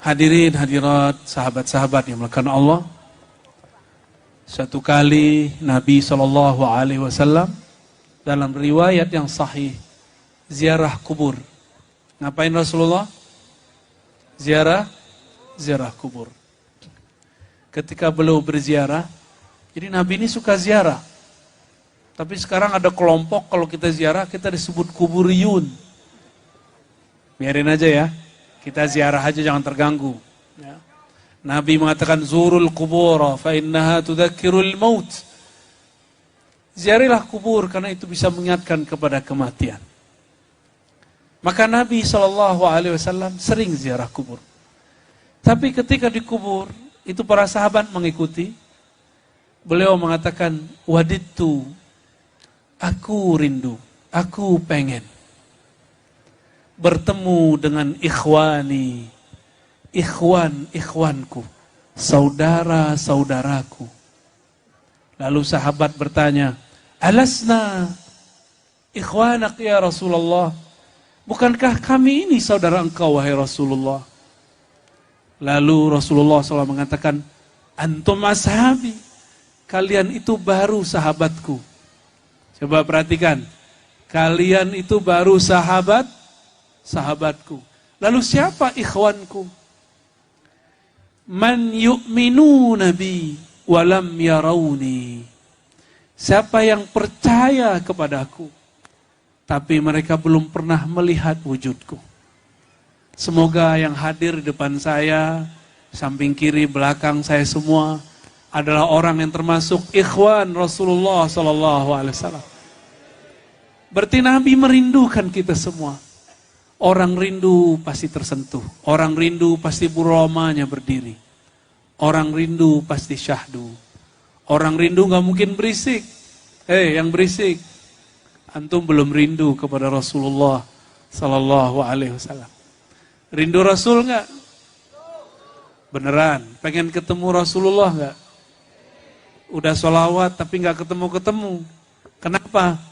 Hadirin hadirat sahabat-sahabat yang melakukan Allah. Suatu kali Nabi SAW dalam riwayat yang sahih ziarah kubur. Ngapain Rasulullah? Ziarah kubur. Ketika beliau berziarah, jadi Nabi ini suka ziarah. Tapi sekarang ada kelompok kalau kita ziarah kita disebut kuburiyun. Biarin aja ya. Kita ziarah aja, jangan terganggu. Ya. Nabi mengatakan zurul kubura fa innaha tudzakkirul maut. Ziarilah kubur karena itu bisa mengingatkan kepada kematian. Maka Nabi SAW sering ziarah kubur. Tapi ketika di kubur itu para sahabat mengikuti. Beliau mengatakan wadidtu, aku rindu, aku pengen bertemu dengan ikhwanku, saudara-saudaraku. Lalu sahabat bertanya, alasna ikhwanak ya Rasulullah? Bukankah kami ini saudara engkau wahai Rasulullah? Lalu Rasulullah SAW mengatakan, antum ashabi, kalian itu baru sahabatku. Coba perhatikan, kalian itu baru sahabatku. Lalu siapa ikhwanku? Man yu'minu nabi walam yarawni. Siapa yang percaya kepadaku tapi mereka belum pernah melihat wujudku. Semoga yang hadir di depan saya, samping kiri, belakang saya semua adalah orang yang termasuk ikhwan Rasulullah SAW. Berarti Nabi merindukan kita semua. Orang rindu pasti tersentuh. Orang rindu pasti buromanya berdiri. Orang rindu pasti syahdu. Orang rindu gak mungkin berisik. Yang berisik, antum belum rindu kepada Rasulullah SAW. Rindu Rasul gak? Beneran, pengen ketemu Rasulullah gak? Udah sholawat tapi gak ketemu-ketemu. Kenapa?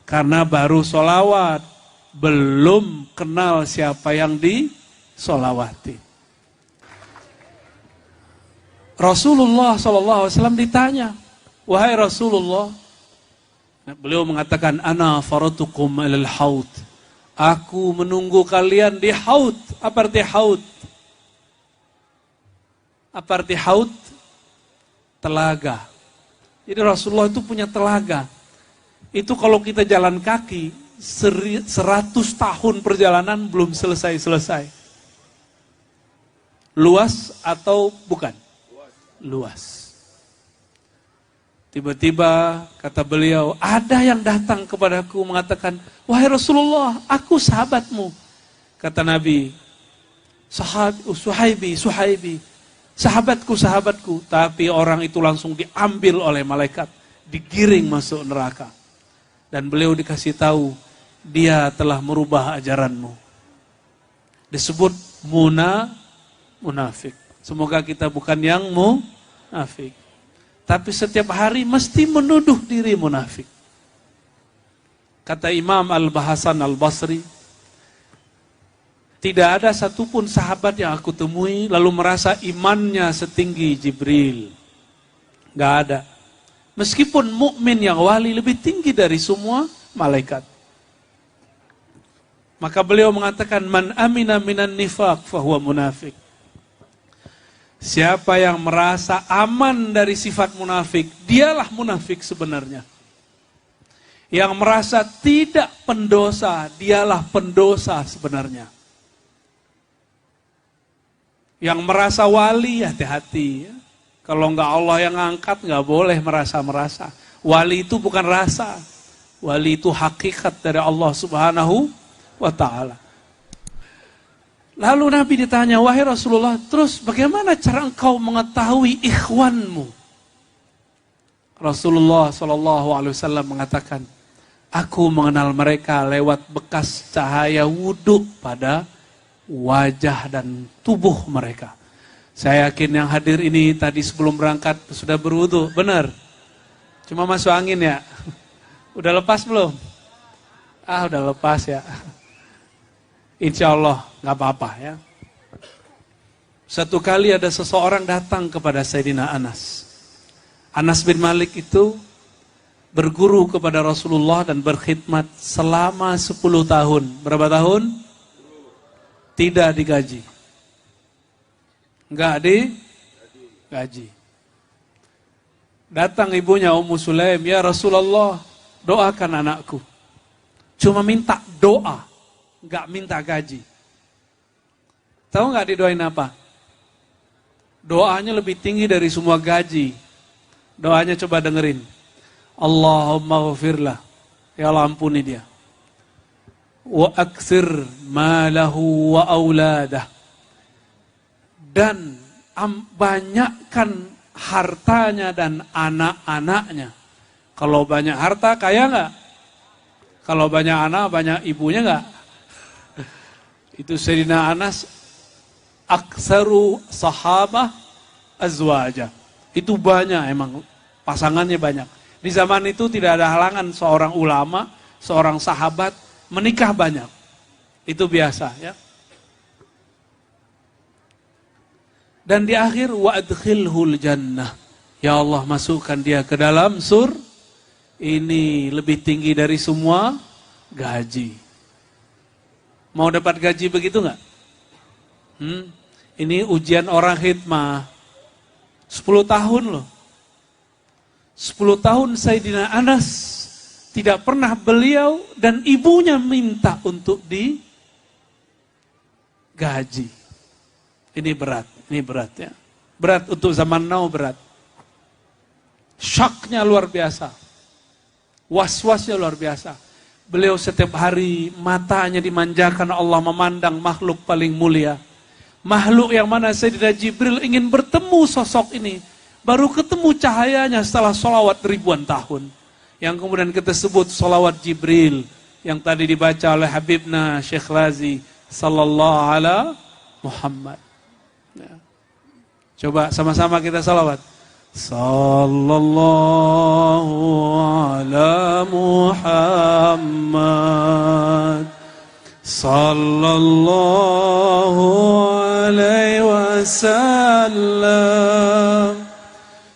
Karena baru sholawat, belum kenal siapa yang disolawati. Rasulullah SAW ditanya, wahai Rasulullah, beliau mengatakan, ana faratukum alal haud. Aku menunggu kalian di haud. Apa arti haud? Apa arti haud? Telaga. Jadi Rasulullah itu punya telaga. Itu kalau kita jalan kaki, 100 tahun perjalanan belum selesai-selesai. Luas atau bukan? Luas. Tiba-tiba kata beliau, ada yang datang kepadaku mengatakan, wahai Rasulullah, aku sahabatmu. Kata Nabi, Suhaibi, sahabatku. Tapi orang itu langsung diambil oleh malaikat, digiring masuk neraka. Dan beliau dikasih tahu, dia telah merubah ajaranmu. Disebut munafik. Semoga kita bukan yang munafik. Tapi setiap hari mesti menuduh diri munafik. Kata Imam Al-Hasan Al-Basri, tidak ada satupun sahabat yang aku temui lalu merasa imannya setinggi Jibril. Gak ada. Meskipun mukmin yang wali lebih tinggi dari semua malaikat. Maka beliau mengatakan, man amina minan nifaq fahuwa munafik. Siapa yang merasa aman dari sifat munafik, dialah munafik sebenarnya. Yang merasa tidak pendosa, dialah pendosa sebenarnya. Yang merasa wali, hati-hati. Kalau enggak Allah yang angkat, enggak boleh merasa-merasa. Wali itu bukan rasa. Wali itu hakikat dari Allah Subhanahu wa ta'ala. Lalu Nabi ditanya, wahai Rasulullah, terus bagaimana cara engkau mengetahui ikhwanmu? Rasulullah SAW mengatakan, aku mengenal mereka lewat bekas cahaya wudhu pada wajah dan tubuh mereka. Saya yakin yang hadir ini tadi sebelum berangkat sudah berwudhu, benar? Cuma masuk angin ya? Udah lepas belum? Udah lepas ya. Insya Allah nggak apa-apa ya. Satu kali ada seseorang datang kepada Sayyidina Anas. Anas bin Malik itu berguru kepada Rasulullah dan berkhidmat selama 10 tahun. Berapa tahun? Tidak digaji. Enggak digaji. Datang ibunya Ummu Sulaim, "Ya Rasulullah, doakan anakku." Cuma minta doa, enggak minta gaji. Tahu enggak didoain apa? Doanya lebih tinggi dari semua gaji. Doanya coba dengerin. Allahumma ghafirlah. Ya Allah, ampuni dia. Wa aktsir malahu wa auladah. Dan banyakkan hartanya dan anak-anaknya. Kalau banyak harta, kaya enggak? Kalau banyak anak, banyak ibunya enggak? Itu Sayyidina Anas aksaru sahabah azwaja. Itu banyak emang, pasangannya banyak. Di zaman itu tidak ada halangan seorang ulama, seorang sahabat menikah banyak. Itu biasa ya. Dan di akhir wa adkhilhul jannah. Ya Allah, masukkan dia ke dalam sur. Ini lebih tinggi dari semua gaji. Mau dapat gaji begitu enggak? Ini ujian orang khidmah. 10 tahun loh. 10 tahun Sayyidina Anas tidak pernah beliau dan ibunya minta untuk digaji. Ini berat ya. Berat untuk zaman now, berat. Syoknya luar biasa. Was-wasnya luar biasa. Beliau setiap hari matanya dimanjakan Allah memandang makhluk paling mulia. Makhluk yang mana Sayyidina Jibril ingin bertemu sosok ini. Baru ketemu cahayanya setelah sholawat ribuan tahun. Yang kemudian kita sebut sholawat Jibril. Yang tadi dibaca oleh Habibna Syekh Razi. Sallallahu ala Muhammad. Ya. Coba sama-sama kita sholawat. Sallallahu ala Muhammad. Sallallahu alaihi wasallam.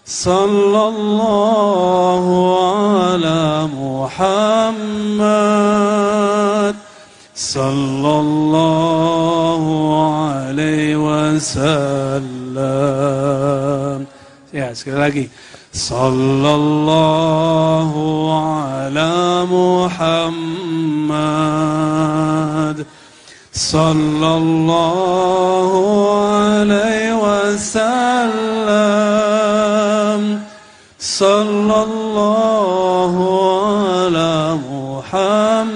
Sallallahu ala Muhammad. Sallallahu alaihi wasallam. Ya, sekali lagi. Sallallahu ala Muhammad. Sallallahu alaihi wasallam. Sallallahu ala Muhammad.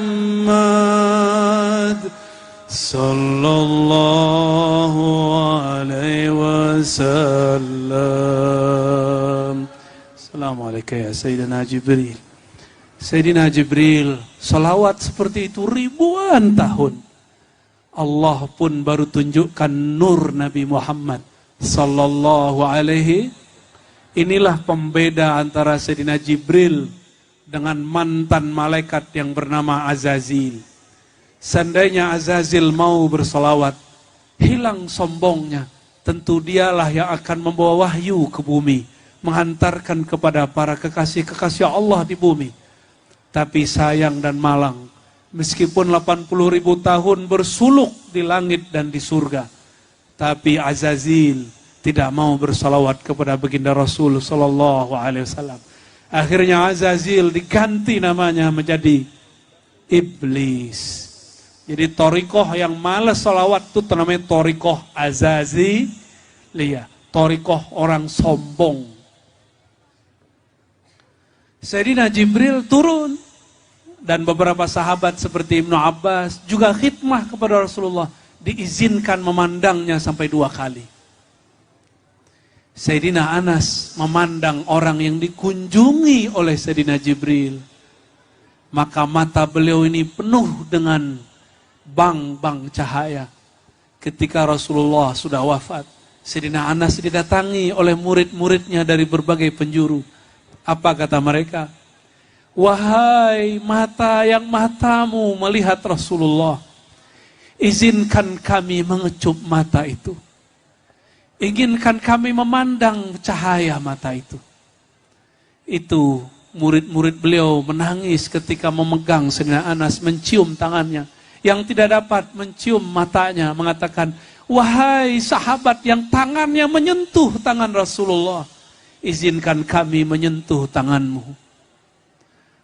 Sallallahu alaihi wasallam. Assalamualaikum ya Sayyidina Jibril. Sayyidina Jibril, salawat seperti itu ribuan tahun. Allah pun baru tunjukkan nur Nabi Muhammad sallallahu alaihi. Inilah pembeda antara Sayyidina Jibril dengan mantan malaikat yang bernama Azazil. Seandainya Azazil mau bersalawat, hilang sombongnya. Tentu dialah yang akan membawa wahyu ke bumi, menghantarkan kepada para kekasih-kekasih Allah di bumi. Tapi sayang dan malang, meskipun 80.000 tahun bersuluk di langit dan di surga, tapi Azazil tidak mau bersalawat kepada baginda Rasul sallallahu alaihi wasallam. Akhirnya Azazil diganti namanya menjadi iblis. Jadi torikoh yang malas salawat itu namanya torikoh Azaziliyah, torikoh orang sombong. Sayyidina Jibril turun dan beberapa sahabat seperti Ibnu Abbas juga khidmah kepada Rasulullah, diizinkan memandangnya sampai 2 kali. Sayyidina Anas memandang orang yang dikunjungi oleh Sayyidina Jibril. Maka mata beliau ini penuh dengan bang-bang cahaya. Ketika Rasulullah sudah wafat, Sayyidina Anas didatangi oleh murid-muridnya dari berbagai penjuru. Apa kata mereka? Wahai mata yang matamu melihat Rasulullah, izinkan kami mengecup mata itu. Inginkan kami memandang cahaya mata itu. Itu murid-murid beliau menangis ketika memegang Sayyidina Anas, mencium tangannya. Yang tidak dapat mencium matanya, mengatakan, wahai sahabat yang tangannya menyentuh tangan Rasulullah, izinkan kami menyentuh tanganmu.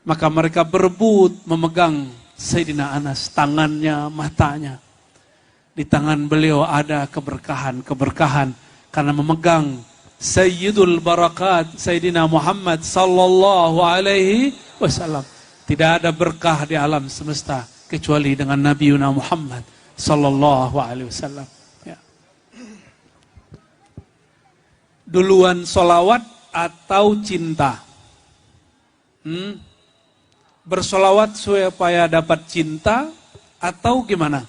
Maka mereka berebut memegang Sayyidina Anas, tangannya, matanya. Di tangan beliau ada keberkahan karena memegang Sayyidul Barakat Sayyidina Muhammad sallallahu alaihi wasallam. Tidak ada berkah di alam semesta kecuali dengan Nabi Muhammad sallallahu alaihi wasallam. Ya. Duluan solawat atau cinta? Bersolawat supaya dapat cinta atau gimana?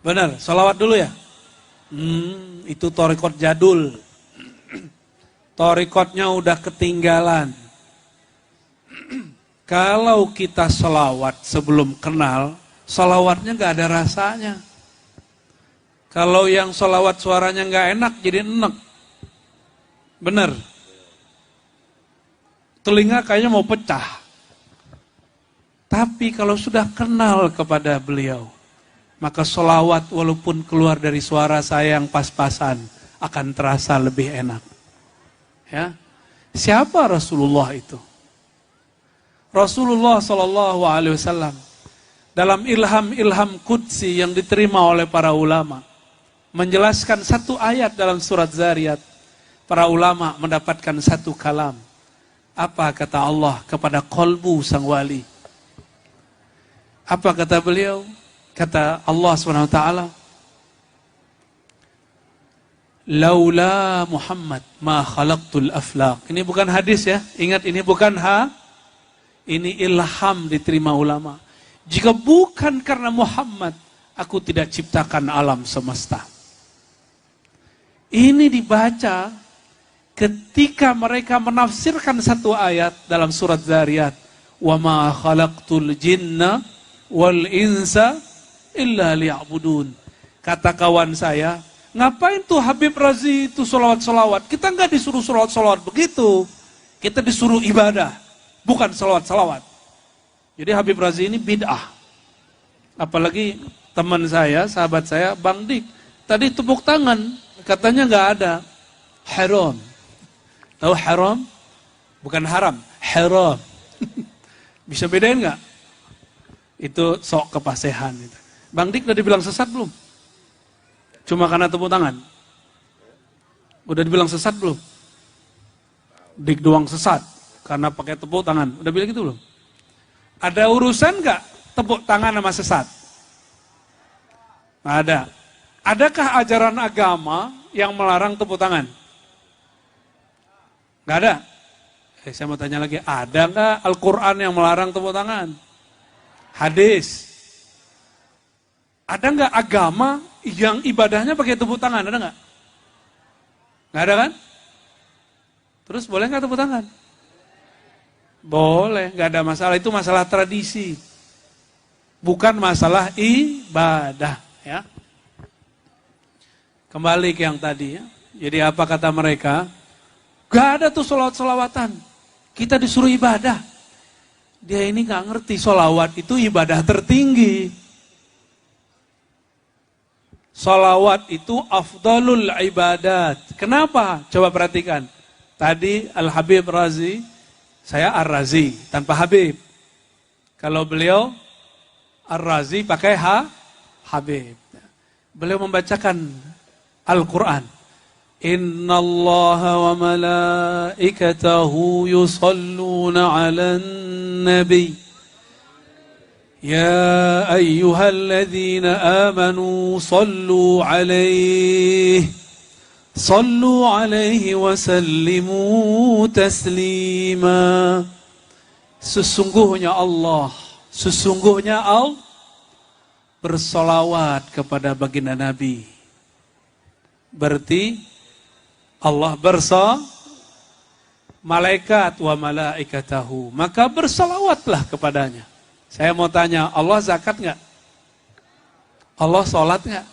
Benar, solawat dulu ya? Itu torikot jadul. Torikotnya udah ketinggalan. Kalau kita selawat sebelum kenal, selawatnya gak ada rasanya. Kalau yang selawat suaranya gak enak, jadi enek. Bener. Telinga kayaknya mau pecah. Tapi kalau sudah kenal kepada beliau, maka selawat walaupun keluar dari suara saya yang pas-pasan, akan terasa lebih enak. Ya. Siapa Rasulullah itu? Rasulullah SAW dalam ilham qudsi yang diterima oleh para ulama menjelaskan satu ayat dalam surat Zariyat. Para ulama mendapatkan satu kalam. Apa kata Allah kepada qalbu sang wali? Apa kata beliau? Kata Allah SWT, laula Muhammad ma khalaqtul aflaq. Ini bukan hadis ya, ingat ini bukan ini ilham diterima ulama. Jika bukan karena Muhammad, aku tidak ciptakan alam semesta. Ini dibaca ketika mereka menafsirkan satu ayat dalam surat Zariyat. Wa ma khalaqtul jinna wal insa illa liya'budun. Kata kawan saya, ngapain tuh Habib Razi itu solawat-solawat? Kita nggak disuruh solawat-solawat begitu. Kita disuruh ibadah, bukan solawat-solawat. Jadi Habib Razi ini bid'ah. Apalagi teman saya, sahabat saya, Bang Dik. Tadi tepuk tangan, katanya nggak ada. Haram. Tahu haram? Bukan haram, haram. Bisa bedain nggak? Itu sok kepasehan. Gitu. Bang Dik udah dibilang sesat belum? Cuma karena tepuk tangan. Udah dibilang sesat belum? Dik doang sesat karena pakai tepuk tangan. Udah bilang gitu belum? Ada urusan nggak tepuk tangan sama sesat? Nggak ada. Adakah ajaran agama yang melarang tepuk tangan? Nggak ada. Saya mau tanya lagi, ada nggak Al-Quran yang melarang tepuk tangan? Hadis. Ada nggak agama yang ibadahnya pakai tepuk tangan? Ada nggak? Nggak ada kan? Terus boleh nggak tepuk tangan? Boleh, nggak ada masalah. Itu masalah tradisi, bukan masalah ibadah. Ya. Kembali ke yang tadi. Ya. Jadi apa kata mereka? Gak ada tuh solawat-solawatan. Kita disuruh ibadah. Dia ini gak ngerti solawat itu ibadah tertinggi. Solawat itu afdalul ibadat. Kenapa? Coba perhatikan. Tadi Al-Habib Razi, saya Ar-Razi tanpa Habib. Kalau beliau Ar-Razi pakai Habib. Beliau membacakan Al-Quran. Inna Allah wa malaikatahu yusalluna ala nabi. Ya ayyuhalladzina amanu sallu alaihi wa sallimu taslima. Sesungguhnya Allah bersolawat kepada baginda Nabi. Berarti Allah malaikat wa malaikatahu, maka bersolawatlah kepadanya. Saya mau tanya, Allah zakat nggak? Allah sholat nggak?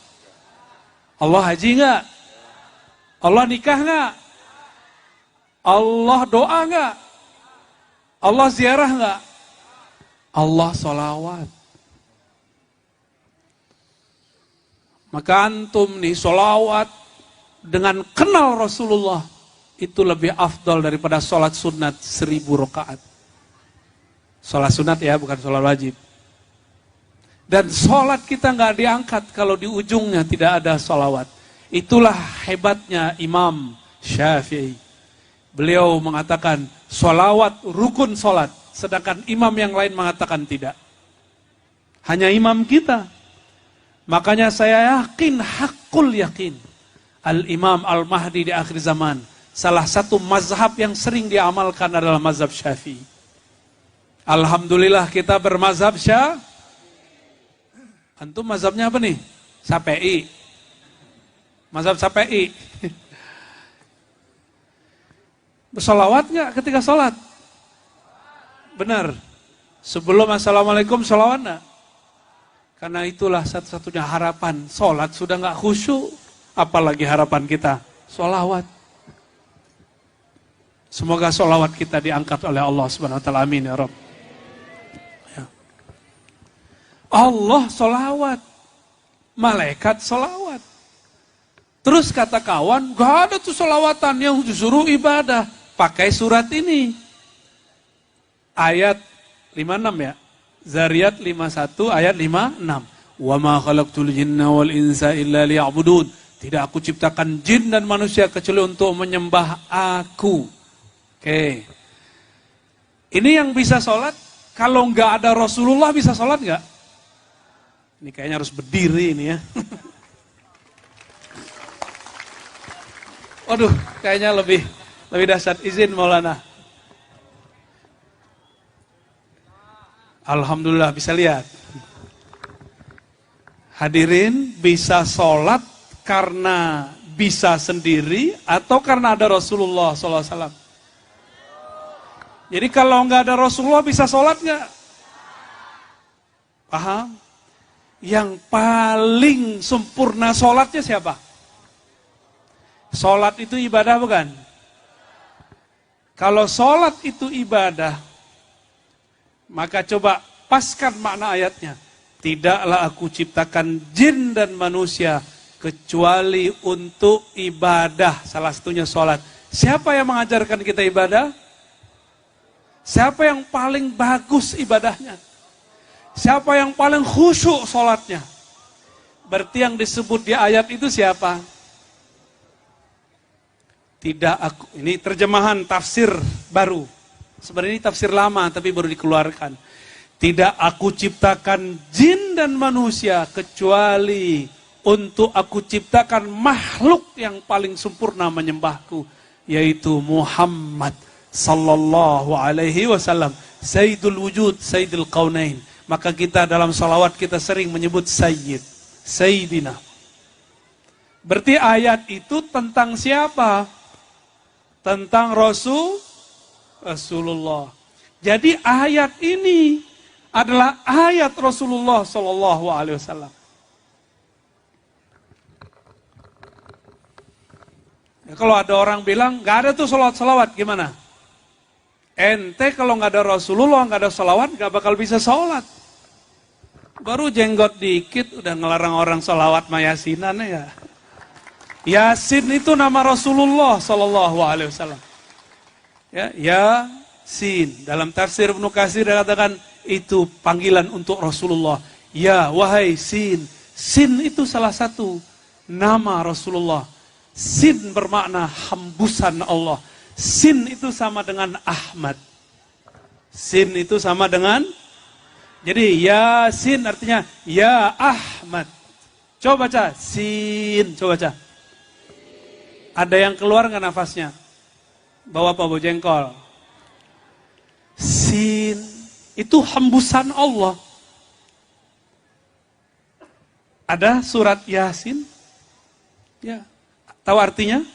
Allah haji nggak? Allah nikah nggak? Allah doa nggak? Allah ziarah nggak? Allah sholawat. Maka antum nih sholawat dengan kenal Rasulullah itu lebih afdal daripada sholat sunat 1000 rakaat. Sholat sunat ya, bukan sholat wajib. Dan sholat kita nggak diangkat kalau di ujungnya tidak ada sholawat. Itulah hebatnya Imam Syafi'i. Beliau mengatakan sholawat rukun sholat, sedangkan imam yang lain mengatakan tidak. Hanya imam kita. Makanya saya yakin, hakul yakin, Al-Imam Al-Mahdi di akhir zaman, salah satu mazhab yang sering diamalkan adalah mazhab Syafi'i. Alhamdulillah kita bermazhab Syafi'i. Antum mazhabnya apa nih? Syafi'i. Mazhab Syafi'i. Bersolawat nggak ketika sholat? Benar. Sebelum assalamualaikum sholawat nggak? Karena itulah satu-satunya harapan. Sholat sudah nggak khusyuk, apalagi harapan kita sholawat. Semoga sholawat kita diangkat oleh Allah Subhanahu Wa Taala. Amin ya Rabb. Ya. Allah sholawat, malaikat sholawat. Terus kata kawan, gak ada tuh sholawatan yang disuruh ibadah. Pakai surat ini. Ayat 56 ya. Zariyat 51 ayat 56. Wa ma khalaqtul jinna wal insa illa liya'budun. Tidak aku ciptakan jin dan manusia kecuali untuk menyembah aku. Oke. Ini yang bisa sholat, kalau nggak ada Rasulullah bisa sholat nggak? Ini kayaknya harus berdiri ini ya. Waduh, kayaknya lebih dahsyat. Izin Maulana. Alhamdulillah bisa lihat. Hadirin bisa sholat karena bisa sendiri atau karena ada Rasulullah SAW. Jadi kalau nggak ada Rasulullah bisa sholat nggak? Paham? Yang paling sempurna sholatnya siapa? Sholat itu ibadah bukan? Kalau sholat itu ibadah, maka coba paskan makna ayatnya. Tidaklah aku ciptakan jin dan manusia kecuali untuk ibadah. Salah satunya sholat. Siapa yang mengajarkan kita ibadah? Siapa yang paling bagus ibadahnya? Siapa yang paling khusyuk sholatnya? Berarti yang disebut di ayat itu siapa? Tidak aku, ini terjemahan tafsir baru. Sebenarnya ini tafsir lama tapi baru dikeluarkan. Tidak aku ciptakan jin dan manusia kecuali untuk aku ciptakan makhluk yang paling sempurna menyembahku, yaitu Muhammad sallallahu alaihi wasallam, Sayyidul Wujud, Sayyidul Qaunain. Maka kita dalam salawat kita sering menyebut Sayyid, Sayyidina. Berarti ayat itu tentang siapa? Tentang Rasulullah. Jadi ayat ini adalah ayat Rasulullah Sallallahu Alaihi Wasallam. Ya, kalau ada orang bilang nggak ada tuh salawat, gimana? Ente kalau nggak ada Rasulullah, nggak ada salawat, nggak bakal bisa sholat. Baru jenggot dikit udah ngelarang orang salawat mayasinan ya. Yasin itu nama Rasulullah Sallallahu Alaihi Wasallam. Ya, Yasin. Dalam tafsir Ibnu Katsir dia katakan itu panggilan untuk Rasulullah. Ya, wahai Sin. Sin itu salah satu nama Rasulullah. Sin bermakna hembusan Allah. Sin itu sama dengan Ahmad. Sin itu sama dengan, jadi Yasin artinya ya Ahmad. Coba baca, Sin, coba baca. Ada yang keluar nggak nafasnya? Bawa apa, bawa jengkol? Sin, itu hembusan Allah. Ada surat Yasin? Ya, tahu artinya?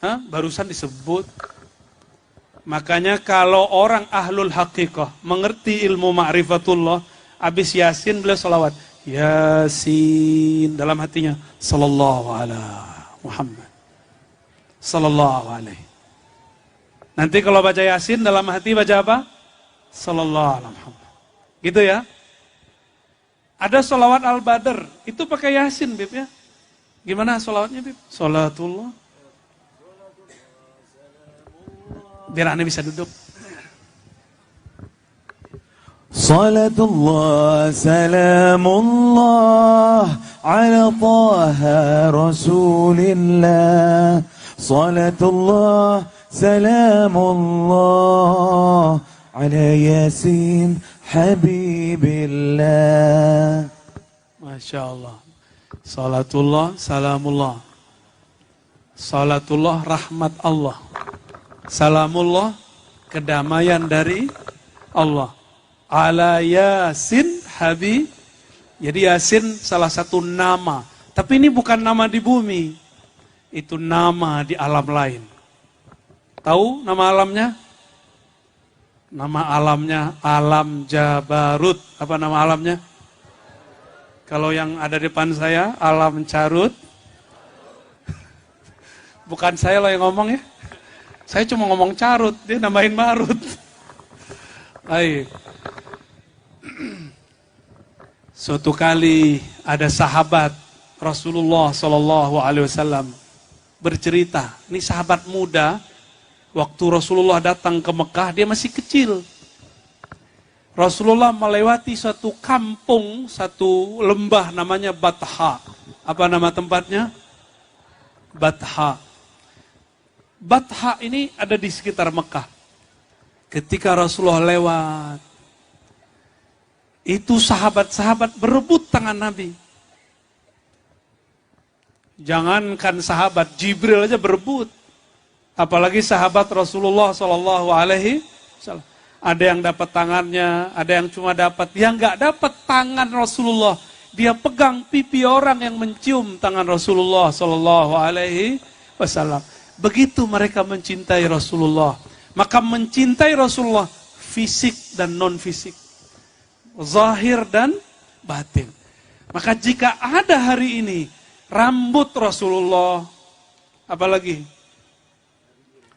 Hah? Barusan disebut. Makanya kalau orang ahlul haqiqah mengerti ilmu ma'rifatullah, habis Yasin beliau salawat. Yasin dalam hatinya sallallahu alaihi Muhammad sallallahu alaihi. Nanti kalau baca Yasin dalam hati baca apa? Sallallahu alaihi Muhammad. Gitu ya. Ada sholawat Al-Badr, itu pakai Yasin, Bib ya. Gimana sholawatnya, Bib? Sholatullah. Biar Anda bisa duduk. Salatullah, salamullah, ala taha rasulillah. Salatullah, salamullah, ala yasin habibillah. Masya Allah. Salatullah, salamullah. Salatullah, rahmat Allah. Salamullah, kedamaian dari Allah. Ala Yasin Habib. Jadi Yasin salah satu nama. Tapi ini bukan nama di bumi. Itu nama di alam lain. Tahu nama alamnya? Nama alamnya Alam Jabarut. Apa nama alamnya? Kalau yang ada di depan saya, Alam Carut. Bukan saya loh yang ngomong ya. Saya cuma ngomong carut, dia nambahin marut. Baik. Suatu kali ada sahabat Rasulullah SAW bercerita. Ini sahabat muda, waktu Rasulullah datang ke Mekah, dia masih kecil. Rasulullah melewati suatu kampung, satu lembah namanya Batha. Apa nama tempatnya? Batha. Batha ini ada di sekitar Mekah. Ketika Rasulullah lewat, itu sahabat-sahabat berebut tangan Nabi. Jangankan sahabat, Jibril aja berebut. Apalagi sahabat Rasulullah SAW. Ada yang dapat tangannya, ada yang cuma dapat. Yang nggak dapat tangan Rasulullah, dia pegang pipi orang yang mencium tangan Rasulullah SAW. Begitu mereka mencintai Rasulullah. Maka mencintai Rasulullah fisik dan non fisik, zahir dan batin. Maka jika ada hari ini rambut Rasulullah, apalagi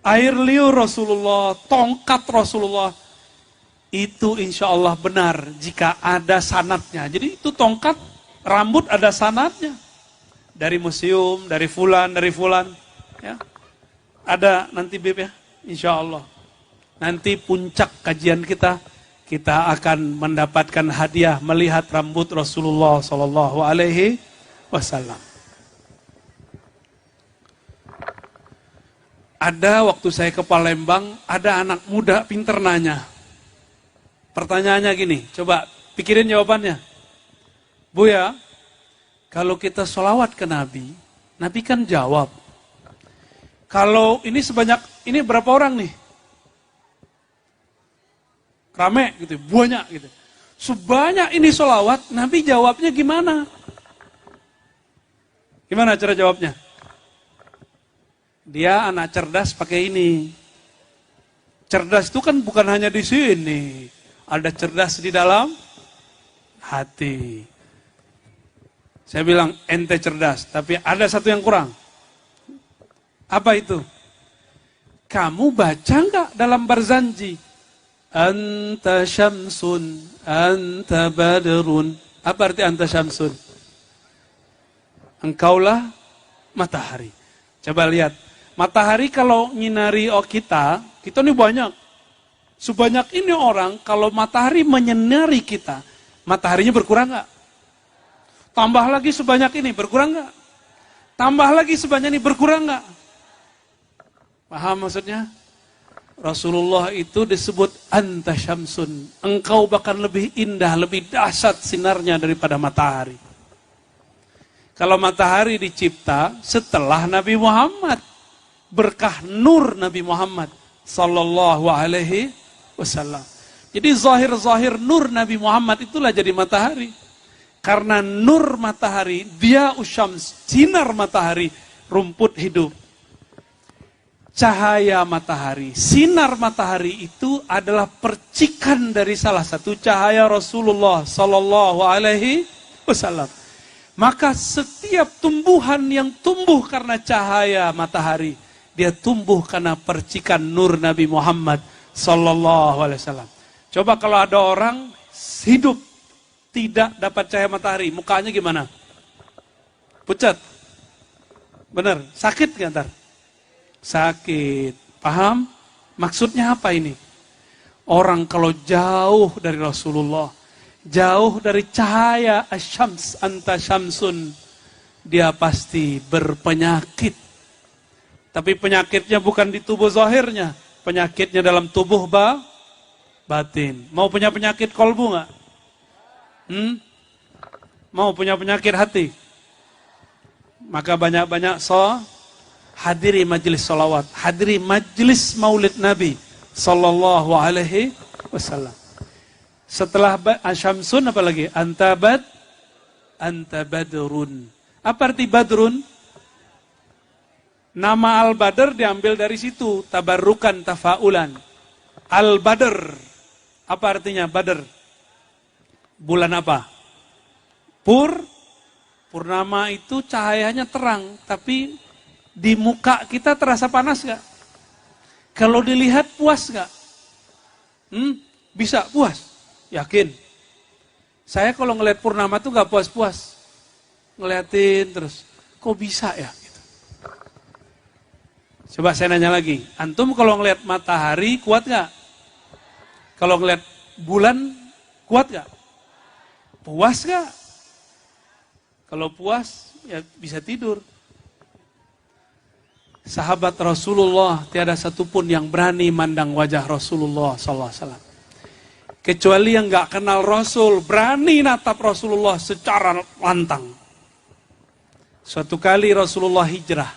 air liur Rasulullah, tongkat Rasulullah, itu insya Allah benar jika ada sanadnya. Jadi itu tongkat, rambut ada sanadnya. Dari museum, dari fulan, ya. Ada nanti Bib ya, insya Allah. Nanti puncak kajian kita akan mendapatkan hadiah melihat rambut Rasulullah SAW. Ada waktu saya ke Palembang, ada anak muda pinter nanya. Pertanyaannya gini, coba pikirin jawabannya. Bu ya, kalau kita sholawat ke Nabi, Nabi kan jawab. Kalau ini sebanyak, ini berapa orang nih? Rame gitu, banyak gitu. Sebanyak ini sholawat, Nabi jawabnya gimana? Gimana cara jawabnya? Dia anak cerdas pakai ini. Cerdas itu kan bukan hanya di sini. Ada cerdas di dalam hati. Saya bilang ente cerdas, tapi ada satu yang kurang. Apa itu? Kamu baca enggak dalam Barzanji? Anta syamsun, anta badrun. Apa arti anta syamsun? Engkaulah matahari. Coba lihat. Matahari kalau nyinari kita ini banyak. Sebanyak ini orang, kalau matahari menyinari kita, mataharinya berkurang enggak? Tambah lagi sebanyak ini, berkurang enggak? Tambah lagi sebanyak ini, berkurang enggak? Paham maksudnya? Rasulullah itu disebut anta syamsun. Engkau bahkan lebih indah, lebih dahsyat sinarnya daripada matahari. Kalau matahari dicipta setelah Nabi Muhammad, berkah nur Nabi Muhammad sallallahu alaihi wasallam. Jadi zahir-zahir nur Nabi Muhammad itulah jadi matahari. Karena nur matahari, dia usyams, sinar matahari, rumput hidup. Cahaya matahari, sinar matahari itu adalah percikan dari salah satu cahaya Rasulullah sallallahu alaihi wasallam. Maka setiap tumbuhan yang tumbuh karena cahaya matahari, dia tumbuh karena percikan nur Nabi Muhammad sallallahu alaihi wasallam. Coba kalau ada orang hidup tidak dapat cahaya matahari, mukanya gimana? Pucat. Benar, sakit nggak ntar? Sakit. Paham? Maksudnya apa ini? Orang kalau jauh dari Rasulullah, jauh dari cahaya asyams anta syamsun, dia pasti berpenyakit. Tapi penyakitnya bukan di tubuh zahirnya, penyakitnya dalam tubuh batin. Mau punya penyakit kolbu nggak? Mau punya penyakit hati? Maka banyak-banyak hadiri majelis salawat, hadiri majelis maulid Nabi sallallahu alaihi wasallam. Setelah asyamsun apa lagi? Anta badrun. Apa arti badrun? Nama Al-Badr diambil dari situ, tabarrukan, tafaulan. Al-Badr. Apa artinya Badr? Bulan apa? Purnama itu cahayanya terang, tapi di muka kita terasa panas gak? Kalau dilihat puas gak? Bisa puas? Yakin? Saya kalau ngeliat purnama tuh gak puas-puas. Ngeliatin terus, kok bisa ya? Gitu. Coba saya nanya lagi, antum kalau ngeliat matahari kuat gak? Kalau ngeliat bulan kuat gak? Puas gak? Kalau puas, ya bisa tidur. Sahabat Rasulullah, tiada satupun yang berani mandang wajah Rasulullah SAW. Kecuali yang gak kenal Rasul, berani natap Rasulullah secara lantang. Suatu kali Rasulullah hijrah.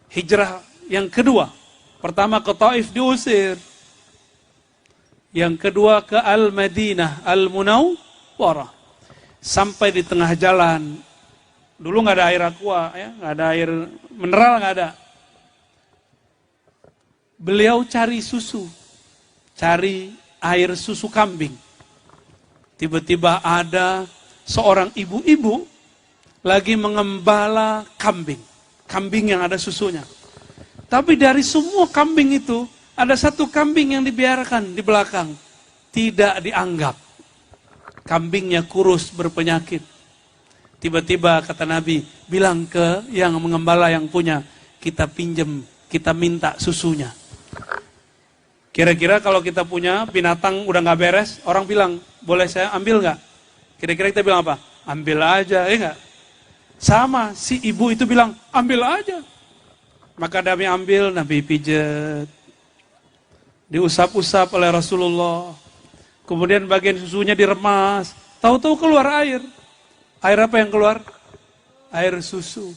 Hijrah yang kedua. Pertama ke Taif diusir. Yang kedua ke Al-Madinah, Al-Munawwarah. Sampai di tengah jalan. Dulu gak ada air aqua, ya, gak ada air mineral, gak ada. Beliau cari susu, cari air susu kambing. Tiba-tiba ada seorang ibu-ibu lagi mengembala kambing. Kambing yang ada susunya. Tapi dari semua kambing itu, ada satu kambing yang dibiarkan di belakang. Tidak dianggap. Kambingnya kurus, berpenyakit. Tiba-tiba kata Nabi, bilang ke yang mengembala yang punya, kita pinjem, kita minta susunya. Kira-kira kalau kita punya binatang udah gak beres, orang bilang, boleh saya ambil gak? Kira-kira kita bilang apa? Ambil aja, gak? Sama, si ibu itu bilang, ambil aja. Maka Nabi ambil, Nabi pijet. Diusap-usap oleh Rasulullah. Kemudian bagian susunya diremas. Tahu-tahu keluar air. Air apa yang keluar? Air susu.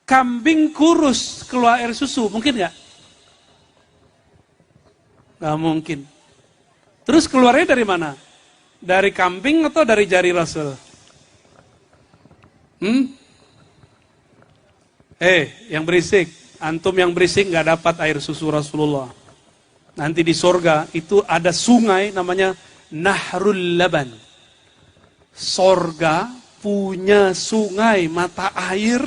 Kambing kurus keluar air susu, mungkin gak? Gak mungkin. Terus keluarnya dari mana? Dari kambing atau dari jari Rasul? Yang berisik. Antum yang berisik gak dapat air susu Rasulullah. Nanti di sorga itu ada sungai namanya Nahrul Laban. Sorga punya sungai mata air,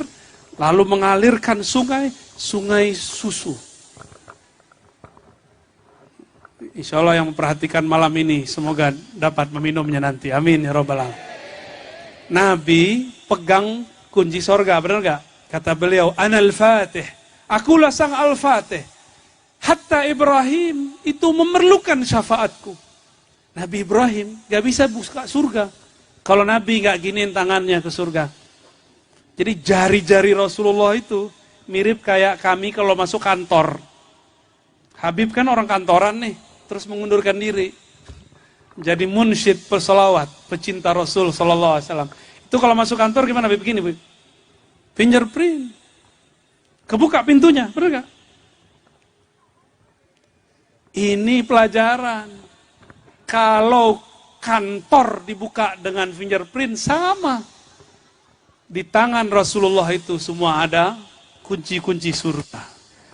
lalu mengalirkan sungai susu. Insya Allah yang memperhatikan malam ini, semoga dapat meminumnya nanti. Amin ya Rabbal alamin. Nabi pegang kunci sorga, benar gak? Kata beliau, Anal Fatih, akulah sang Al-Fatih. Hatta Ibrahim itu memerlukan syafaatku. Nabi Ibrahim gak bisa buka surga. Kalau Nabi gak giniin tangannya ke surga. Jadi jari-jari Rasulullah itu mirip kayak kami kalau masuk kantor. Habib kan orang kantoran nih, terus mengundurkan diri. Jadi munsyid pesolawat, pecinta Rasul sallallahu alaihi wasallam. Itu kalau masuk kantor gimana Habib? Begini, Habib. Fingerprint. Kebuka pintunya, benar gak? Ini pelajaran. Kalau kantor dibuka dengan fingerprint sama. Di tangan Rasulullah itu semua ada kunci-kunci surga.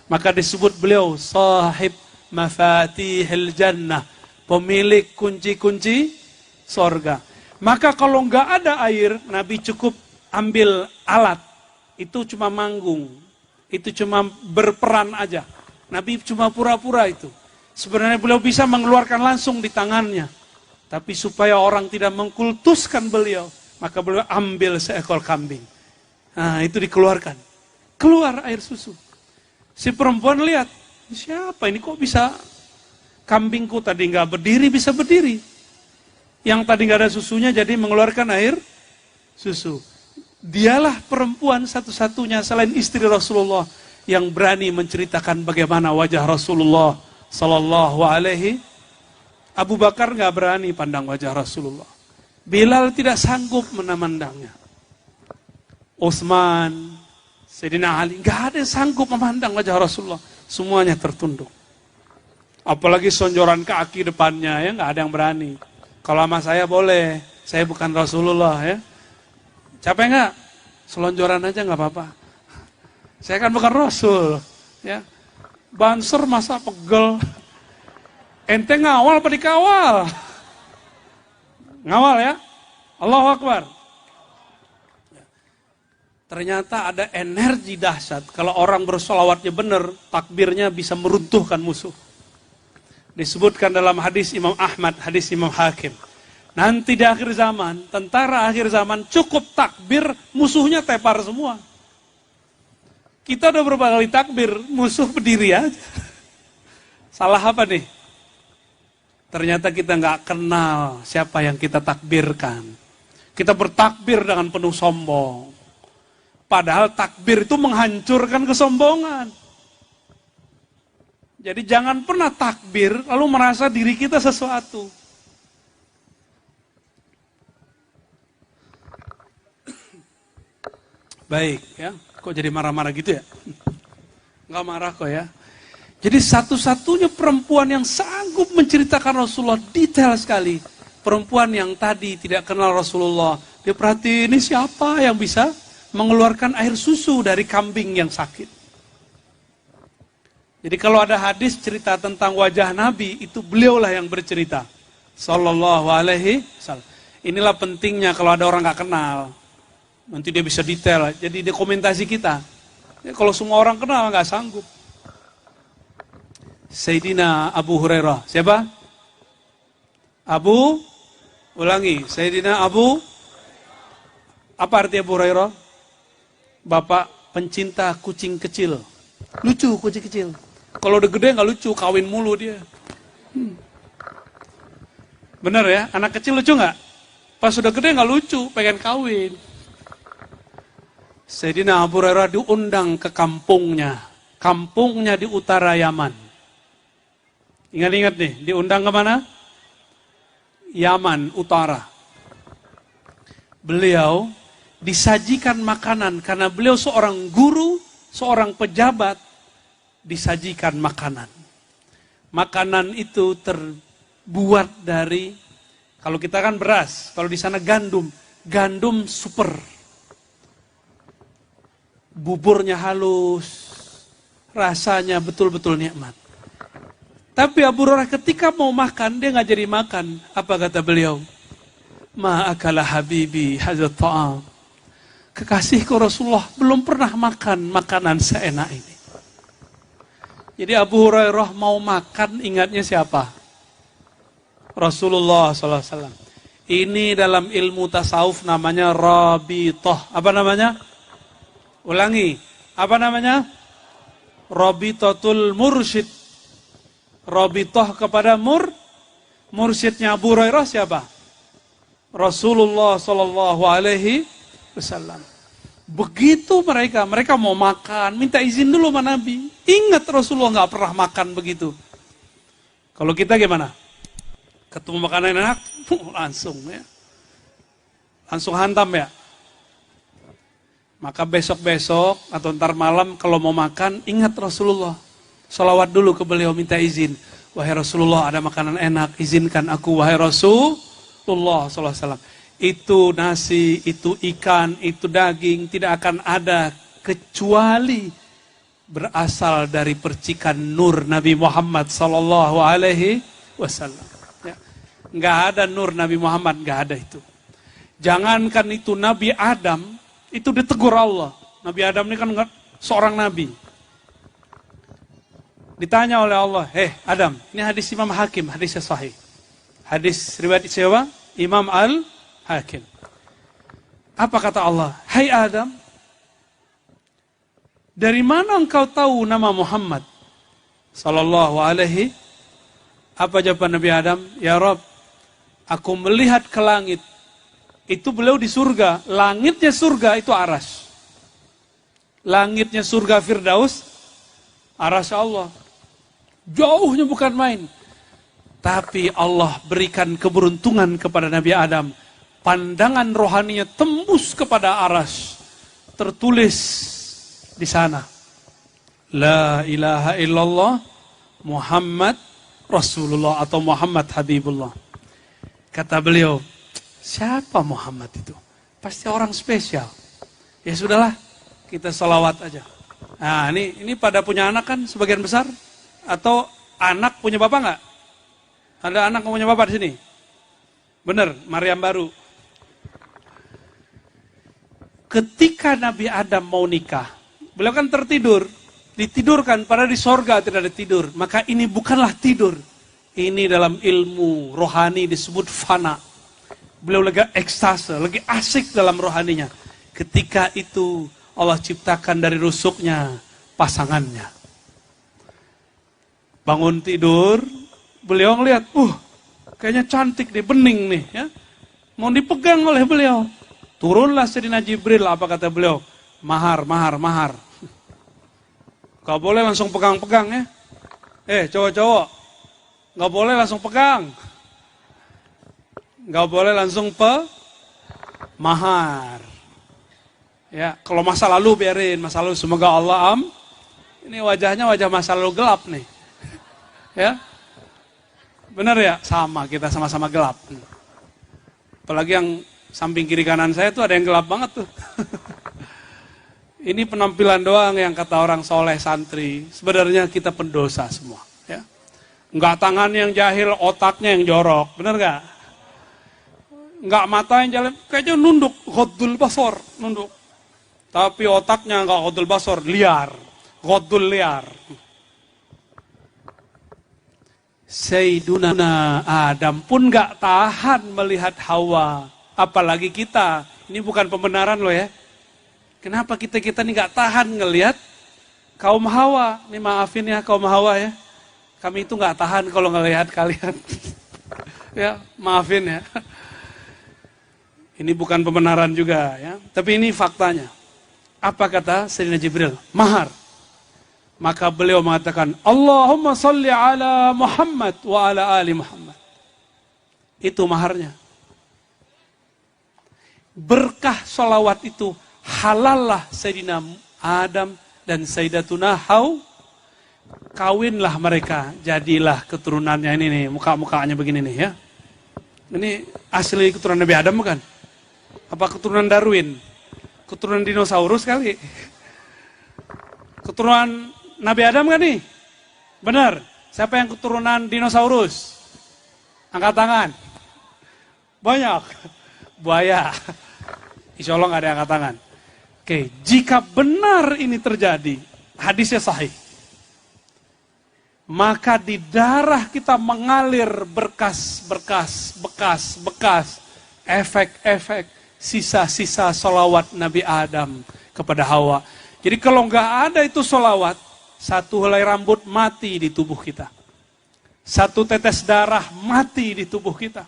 Maka disebut beliau sahib mafatihil jannah, pemilik kunci-kunci surga. Maka kalau nggak ada air, Nabi cukup ambil alat. Itu cuma manggung. Itu cuma berperan aja. Nabi cuma pura-pura itu. Sebenarnya beliau bisa mengeluarkan langsung di tangannya. Tapi supaya orang tidak mengkultuskan beliau, maka beliau ambil seekor kambing. Nah, itu dikeluarkan. Keluar air susu. Si perempuan lihat, siapa ini kok bisa kambingku tadi nggak berdiri bisa berdiri. Yang tadi nggak ada susunya jadi mengeluarkan air susu. Dialah perempuan satu-satunya selain istri Rasulullah yang berani menceritakan bagaimana wajah Rasulullah Sallallahu Alaihi. Abu Bakar nggak berani pandang wajah Rasulullah. Bilal tidak sanggup memandangnya. Utsman, Sayyidina Ali, nggak ada yang sanggup memandang wajah Rasulullah. Semuanya tertunduk. Apalagi sonjoran kaki depannya, ya nggak ada yang berani. Kalau sama saya boleh, saya bukan Rasulullah ya. Capek nggak? Selonjoran aja nggak apa-apa. Saya kan bukan Rasul, ya. Banser masa pegel. Ente ngawal apa dikawal? Ngawal ya. Allahu Akbar. Ternyata ada energi dahsyat. Kalau orang bersolawatnya benar, takbirnya bisa meruntuhkan musuh. Disebutkan dalam hadis Imam Ahmad, hadis Imam Hakim. Nanti di akhir zaman, tentara akhir zaman cukup takbir, musuhnya tepar semua. Kita udah berapa kali takbir, musuh berdiri aja. Salah apa nih? Ternyata kita nggak kenal siapa yang kita takbirkan. Kita bertakbir dengan penuh sombong. Padahal takbir itu menghancurkan kesombongan. Jadi jangan pernah takbir lalu merasa diri kita sesuatu. Baik ya, kok jadi marah-marah gitu ya? Enggak marah kok ya. Jadi satu-satunya perempuan yang sanggup menceritakan Rasulullah detail sekali. Perempuan yang tadi tidak kenal Rasulullah. Dia perhatiin ini siapa yang bisa mengeluarkan air susu dari kambing yang sakit. Jadi kalau ada hadis cerita tentang wajah Nabi, itu beliaulah yang bercerita. Sallallahu alaihi wasallam. Inilah pentingnya kalau ada orang gak kenal. Nanti dia bisa detail, jadi dokumentasi kita. Ya, kalau semua orang kenal gak sanggup. Sayyidina Abu Hurairah. Siapa? Ulangi. Sayyidina Abu. Apa arti Abu Hurairah? Bapak pencinta kucing kecil. Lucu kucing kecil. Kalau udah gede nggak lucu, kawin mulu dia. Bener ya, anak kecil lucu nggak? Pas udah gede nggak lucu, pengen kawin. Sayyidina Abu Hurairah diundang ke kampungnya. Kampungnya di utara Yaman. Ingat-ingat nih, diundang kemana? Yaman, utara. Beliau disajikan makanan karena beliau seorang guru, seorang pejabat, disajikan makanan. Makanan itu terbuat dari, kalau kita kan beras, kalau di sana gandum super. Buburnya halus, rasanya betul-betul nikmat. Tapi Abu Hurairah ketika mau makan, dia nggak jadi makan. Apa kata beliau? Ma'akala habibi hadzal ta'am. Kekasihku Rasulullah belum pernah makan makanan seenak ini. Jadi Abu Hurairah mau makan, ingatnya siapa? Rasulullah SAW. Ini dalam ilmu tasawuf namanya rabithah. Apa namanya? Ulangi. Apa namanya? Rabithatul mursyid. Rabithah kepada mursyidnya Abu Hurairah siapa? Rasulullah SAW. Begitu mereka mau makan, minta izin dulu sama Nabi. Ingat Rasulullah nggak pernah makan begitu. Kalau kita gimana? Ketemu makanan enak, langsung ya. Langsung hantam ya. Maka besok-besok atau ntar malam kalau mau makan, ingat Rasulullah. Sholawat dulu ke beliau, minta izin. Wahai Rasulullah, ada makanan enak, izinkan aku wahai Rasulullah SAW. Itu nasi, itu ikan, itu daging, tidak akan ada kecuali berasal dari percikan nur Nabi Muhammad sallallahu alaihi wasallam. Ya. Nggak ada nur Nabi Muhammad, nggak ada itu. Jangankan itu Nabi Adam, itu ditegur Allah. Nabi Adam ini kan seorang nabi. Ditanya oleh Allah, Adam, ini hadis Imam Hakim, hadisnya sahih. Hadis riwayat siapa? Imam Al-Hakim. Apa kata Allah? Hai Adam, dari mana engkau tahu nama Muhammad? Sallallahu alaihi. Apa jawaban Nabi Adam? Ya Rabb, aku melihat ke langit. Itu beliau di surga. Langitnya surga itu aras. Langitnya surga Firdaus, aras Allah. Jauhnya bukan main. Tapi Allah berikan keberuntungan kepada Nabi Adam. Pandangan rohaninya tembus kepada aras. Tertulis di sana. La ilaha illallah Muhammad Rasulullah atau Muhammad Habibullah. Kata beliau, siapa Muhammad itu? Pasti orang spesial. Ya sudahlah, kita salawat aja. Nah ini pada punya anak kan sebagian besar? Atau anak punya bapak nggak? Ada anak punya bapak di sini? Bener, Maryam baru. Ketika Nabi Adam mau nikah, beliau kan tertidur. Ditidurkan, padahal di sorga tidak ada tidur. Maka ini bukanlah tidur. Ini dalam ilmu rohani disebut fana. Beliau lagi ekstase, lagi asik dalam rohaninya. Ketika itu Allah ciptakan dari rusuknya pasangannya. Bangun tidur, beliau ngeliat, kayaknya cantik nih, bening nih. Ya. Mau dipegang oleh beliau. Turunlah Sayyidina Jibril, apa kata beliau? Mahar. Gak boleh langsung pegang-pegang ya. Cowok-cowok, gak boleh langsung pegang. Gak boleh langsung mahar. Ya, kalau masa lalu biarin, masa lalu semoga Allah ini wajahnya wajah masa lalu gelap nih. Ya. Benar ya? Sama, kita sama-sama gelap. Apalagi yang samping kiri kanan saya tuh ada yang gelap banget tuh. Ini penampilan doang yang kata orang soleh santri. Sebenarnya kita pendosa semua. Ya. Enggak tangan yang jahil, otaknya yang jorok. Benar gak? Enggak mata yang jalan, kayaknya nunduk. Ghaddul basar, nunduk. Tapi otaknya enggak ghaddul basar, liar. Ghaddul liar. Sayyiduna Adam pun enggak tahan melihat Hawa. Apalagi kita. Ini bukan pembenaran loh ya. Kenapa kita ini nggak tahan ngelihat kaum Hawa? Ini maafin ya kaum Hawa ya. Kami itu nggak tahan kalau ngelihat kalian. Ya, maafin ya. Ini bukan pembenaran juga ya. Tapi ini faktanya. Apa kata Sayyidina Jibril? Mahar. Maka beliau mengatakan, Allahumma salli ala Muhammad wa ala ali Muhammad. Itu maharnya. Berkah sholawat itu halallah Sayyidina Adam dan Sayyidatuna Hawa. Kawinlah mereka, jadilah keturunannya ini nih, muka-mukanya begini nih ya. Ini asli keturunan Nabi Adam bukan? Apa keturunan Darwin? Keturunan dinosaurus kali? Keturunan Nabi Adam kan nih? Benar. Siapa yang keturunan dinosaurus? Angkat tangan. Banyak. Buaya. Insya Allah nggak ada yang angkat tangan. Oke, jika benar ini terjadi, hadisnya sahih. Maka di darah kita mengalir bekas, efek-efek, sisa-sisa sholawat Nabi Adam kepada Hawa. Jadi kalau nggak ada itu sholawat, satu helai rambut mati di tubuh kita. Satu tetes darah mati di tubuh kita.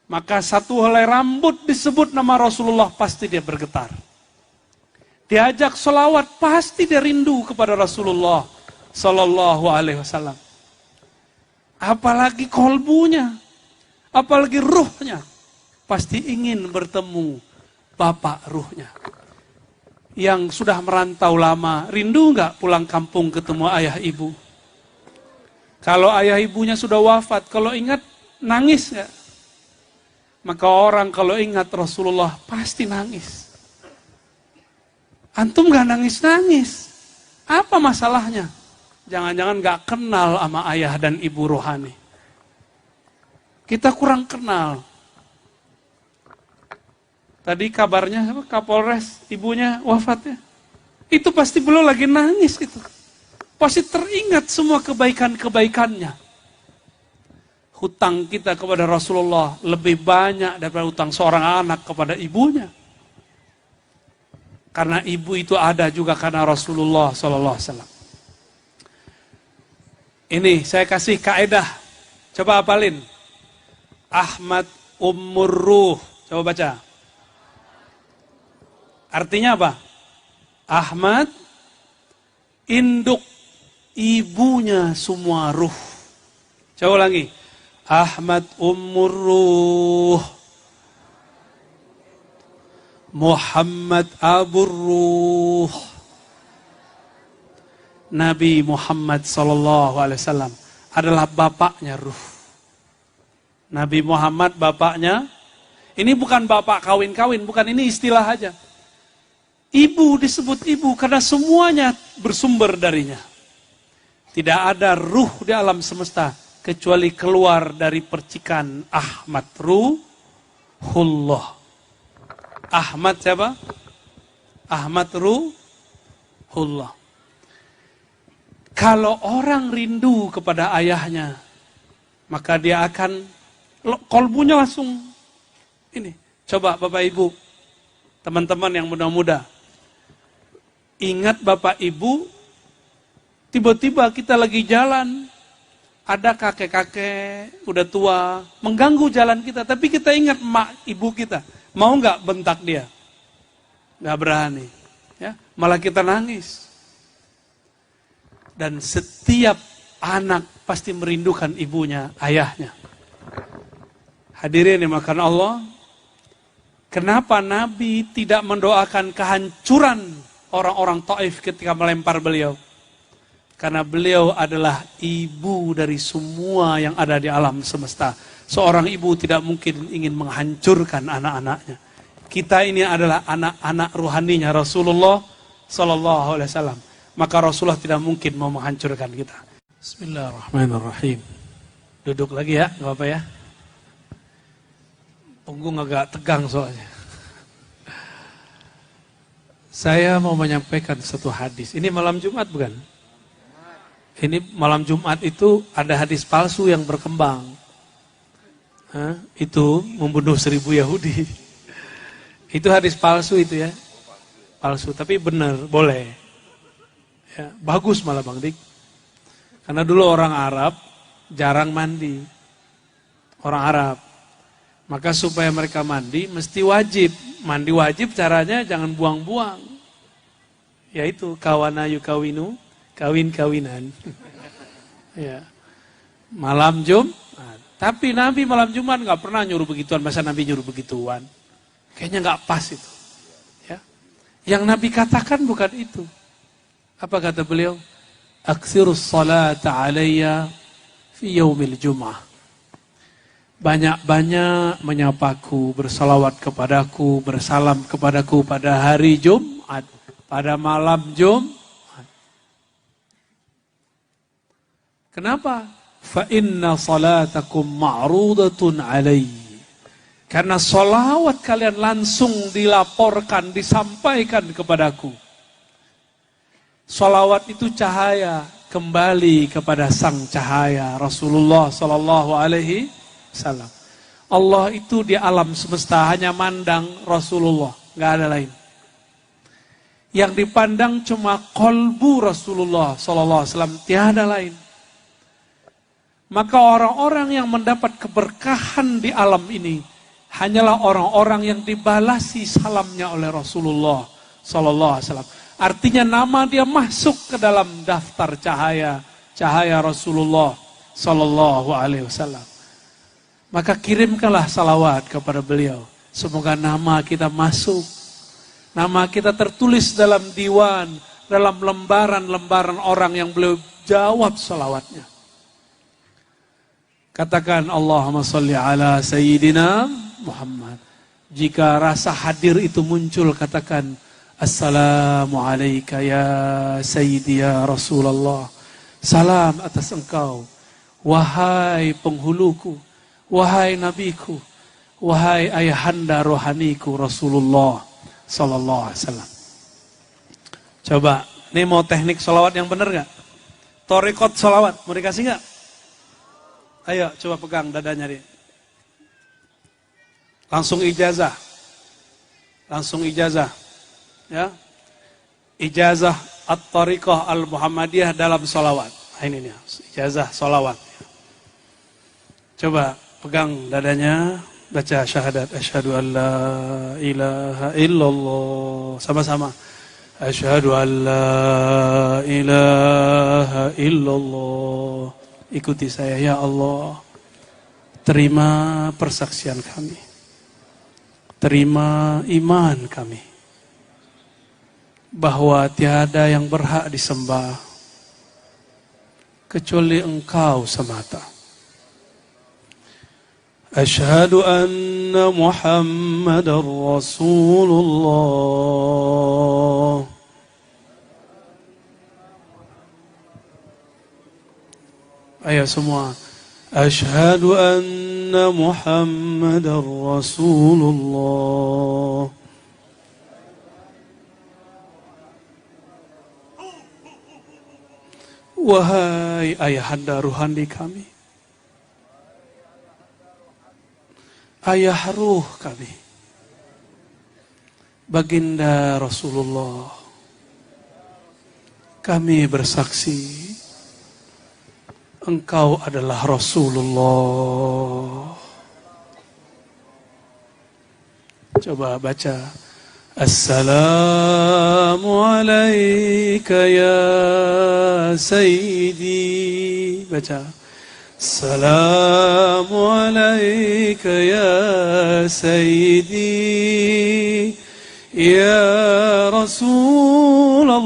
Maka satu helai rambut disebut nama Rasulullah, pasti dia bergetar. Diajak sholawat, pasti dia rindu kepada Rasulullah Sallallahu Alaihi Wasallam. Apalagi kolbunya, apalagi ruhnya, pasti ingin bertemu bapak ruhnya. Yang sudah merantau lama, rindu nggak pulang kampung ketemu ayah ibu? Kalau ayah ibunya sudah wafat, kalau ingat nangis nggak? Maka orang kalau ingat Rasulullah pasti nangis. Antum gak nangis-nangis. Apa masalahnya? Jangan-jangan gak kenal sama ayah dan ibu rohani. Kita kurang kenal. Tadi kabarnya Kapolres ibunya wafatnya. Itu pasti beliau lagi nangis gitu. Pasti teringat semua kebaikan-kebaikannya. Hutang kita kepada Rasulullah lebih banyak daripada hutang seorang anak kepada ibunya. Karena ibu itu ada juga karena Rasulullah SAW. Ini saya kasih kaedah. Coba hafalin. Ahmad Ummur Ruh. Coba baca. Artinya apa? Ahmad, induk ibunya semua ruh. Coba lagi. Ahmad Ummur Ruh. Muhammad Abur Ruh. Nabi Muhammad SAW adalah bapaknya ruh. Nabi Muhammad bapaknya, ini bukan bapak kawin-kawin, bukan, ini istilah aja. Ibu disebut ibu karena semuanya bersumber darinya. Tidak ada ruh di alam semesta kecuali keluar dari percikan Ahmad Ruhullah. Ahmad siapa? Ahmad Ruhullah. Kalau orang rindu kepada ayahnya, maka dia akan kolbunya langsung ini. Coba Bapak Ibu, teman-teman yang muda-muda, ingat Bapak Ibu, tiba-tiba kita lagi jalan, ada kakek-kakek udah tua mengganggu jalan kita, tapi kita ingat mak ibu kita, mau nggak bentak dia? Nggak berani, ya, malah kita nangis. Dan setiap anak pasti merindukan ibunya, ayahnya. Hadirin dimakan Allah, kenapa Nabi tidak mendoakan kehancuran orang-orang Taif ketika melempar beliau? Karena beliau adalah ibu dari semua yang ada di alam semesta. Seorang ibu tidak mungkin ingin menghancurkan anak-anaknya. Kita ini adalah anak-anak ruhaninya Rasulullah Sallallahu Alaihi Wasallam. Maka Rasulullah tidak mungkin mau menghancurkan kita. Bismillahirrahmanirrahim. Duduk lagi ya, nggak apa ya. Punggung agak tegang soalnya. Saya mau menyampaikan satu hadis. Ini malam Jumat bukan? Ini malam Jumat itu ada hadis palsu yang berkembang. Itu membunuh 1000 Yahudi. Itu hadis palsu itu ya. Palsu, tapi benar, boleh. Ya, bagus malah Bang Dik. Karena dulu orang Arab jarang mandi. Orang Arab. Maka supaya mereka mandi mesti wajib. Mandi wajib caranya jangan buang-buang. Yaitu kawana yukawinu, kawin-kawinan. Ya. Malam Jumat. Tapi Nabi malam Jumat nggak pernah nyuruh begituan. Masa Nabi nyuruh begituan? Kayaknya nggak pas itu. Ya. Yang Nabi katakan bukan itu. Apa kata beliau? Aksirus salata alayya fi yaumil jum'ah. Banyak-banyak menyapaku, bersalawat kepadaku, bersalam kepadaku pada hari Jumat, pada malam Jumat. Kenapa? Fa inna salatakum ma'rudatun alayhi. Karena salawat kalian langsung dilaporkan, disampaikan kepadaku. Salawat itu cahaya kembali kepada sang cahaya Rasulullah Sallallahu Alaihi Wasallam. Allah itu di alam semesta hanya mandang Rasulullah, nggak ada lain. Yang dipandang cuma kolbu Rasulullah Sallallahu Alaihi Wasallam, tiada lain. Maka orang-orang yang mendapat keberkahan di alam ini hanyalah orang-orang yang dibalasi salamnya oleh Rasulullah Sallallahu Alaihi Wasallam. Artinya nama dia masuk ke dalam daftar cahaya Rasulullah Sallallahu Alaihi Wasallam. Maka kirimkanlah salawat kepada beliau. Semoga nama kita masuk, nama kita tertulis dalam diwan, dalam lembaran-lembaran orang yang beliau jawab salawatnya. Katakan Allahumma salli ala Sayyidina Muhammad. Jika rasa hadir itu muncul, katakan Assalamu alayka ya Sayyidi ya Rasulullah. Salam atas engkau, wahai penghuluku, wahai nabiku, Wahai ayahanda rohaniku Rasulullah sallallahu alaihi wasallam. Coba, ini mau teknik sholawat yang benar gak? Torikot sholawat, mau dikasih gak? Ayo, coba pegang dadanya dia. Langsung ijazah. Langsung ijazah. Ya. Ijazah at-tariqah al-Muhammadiyah dalam sholawat. Nah, ini nih, ijazah sholawat. Coba, pegang dadanya, baca syahadat. Asyhadu an la ilaha illallah. Sama-sama. Asyhadu an la ilaha illallah. Ikuti saya, ya Allah. Terima persaksian kami. Terima iman kami. Bahwa tiada yang berhak disembah kecuali Engkau semata. Asyhadu anna Muhammadar Rasulullah. Ayo semua. Asyhadu anna Muhammadar Rasulullah. Wahai ayahanda ruhani kami. Ayah ruh kami. Baginda Rasulullah. Kami bersaksi Engkau adalah Rasulullah. Coba baca. Assalamu alayka ya Sayyidi. Baca. Assalamu alayka ya Sayyidi. Ya Rasulullah.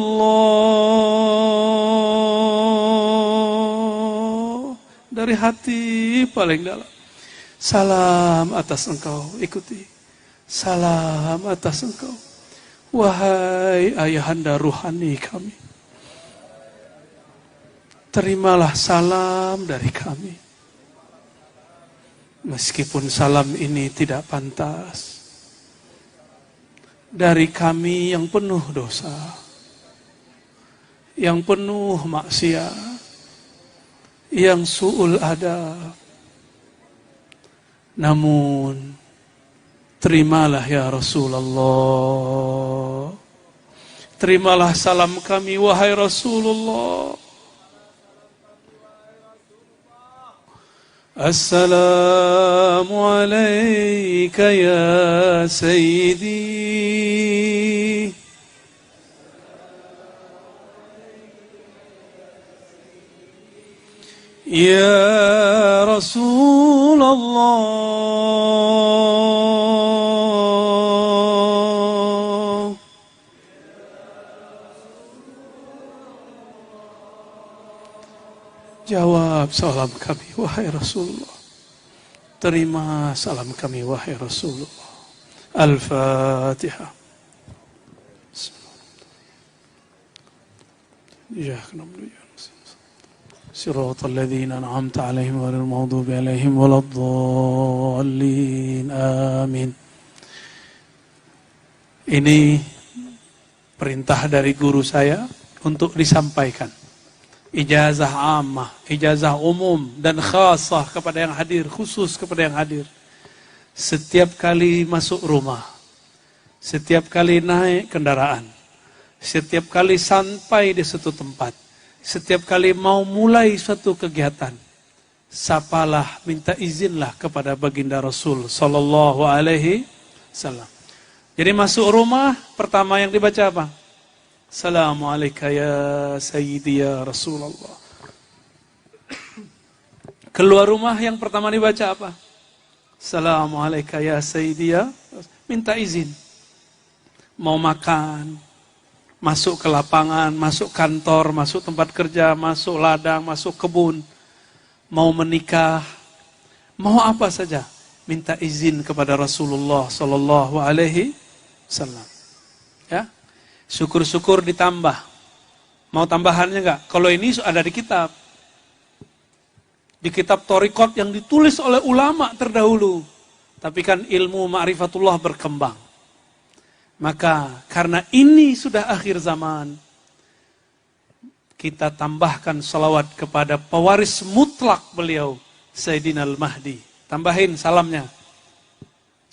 Dari hati paling dalam. Salam atas Engkau. Ikuti. Salam atas Engkau. Wahai ayahanda ruhani kami. Terimalah salam dari kami. Meskipun salam ini tidak pantas. Dari kami yang penuh dosa. Yang penuh maksiat. Yang su'ul adab. Namun terimalah ya Rasulullah. Terimalah salam kami wahai Rasulullah. Assalamu alayka ya Sayyidi. Ya Rasulullah. Jawab salam kami wahai Rasulullah. Terima salam kami wahai Rasulullah. Al-Fatihah. Bismillahirrahmanirrahim. صراط الذين أنعمت عليهم غير المغضوب عليهم ولا الضالين آمين. Ini perintah dari guru saya untuk disampaikan. Ijazah ammah, ijazah umum dan khasah kepada yang hadir, khusus kepada yang hadir. Setiap kali masuk rumah, setiap kali naik kendaraan, setiap kali sampai di suatu tempat, setiap kali mau mulai suatu kegiatan, sapalah, minta izinlah kepada baginda Rasul sallallahu alaihi wasallam. Jadi masuk rumah, pertama yang dibaca apa? Assalamu alayka ya Sayyidi ya Rasulullah. Keluar rumah yang pertama dibaca apa? Assalamu alayka ya Sayyidi ya. Minta izin. Mau makan, masuk ke lapangan, masuk kantor, masuk tempat kerja, masuk ladang, masuk kebun, mau menikah, mau apa saja, minta izin kepada Rasulullah sallallahu alaihi wasallam. Ya. Syukur-syukur ditambah. Mau tambahannya enggak? Kalau ini ada di kitab. Di kitab Thariqat yang ditulis oleh ulama terdahulu. Tapi kan ilmu ma'rifatullah berkembang. Maka karena ini sudah akhir zaman, kita tambahkan salawat kepada pewaris mutlak beliau, Sayyidina Al-Mahdi. Tambahin salamnya.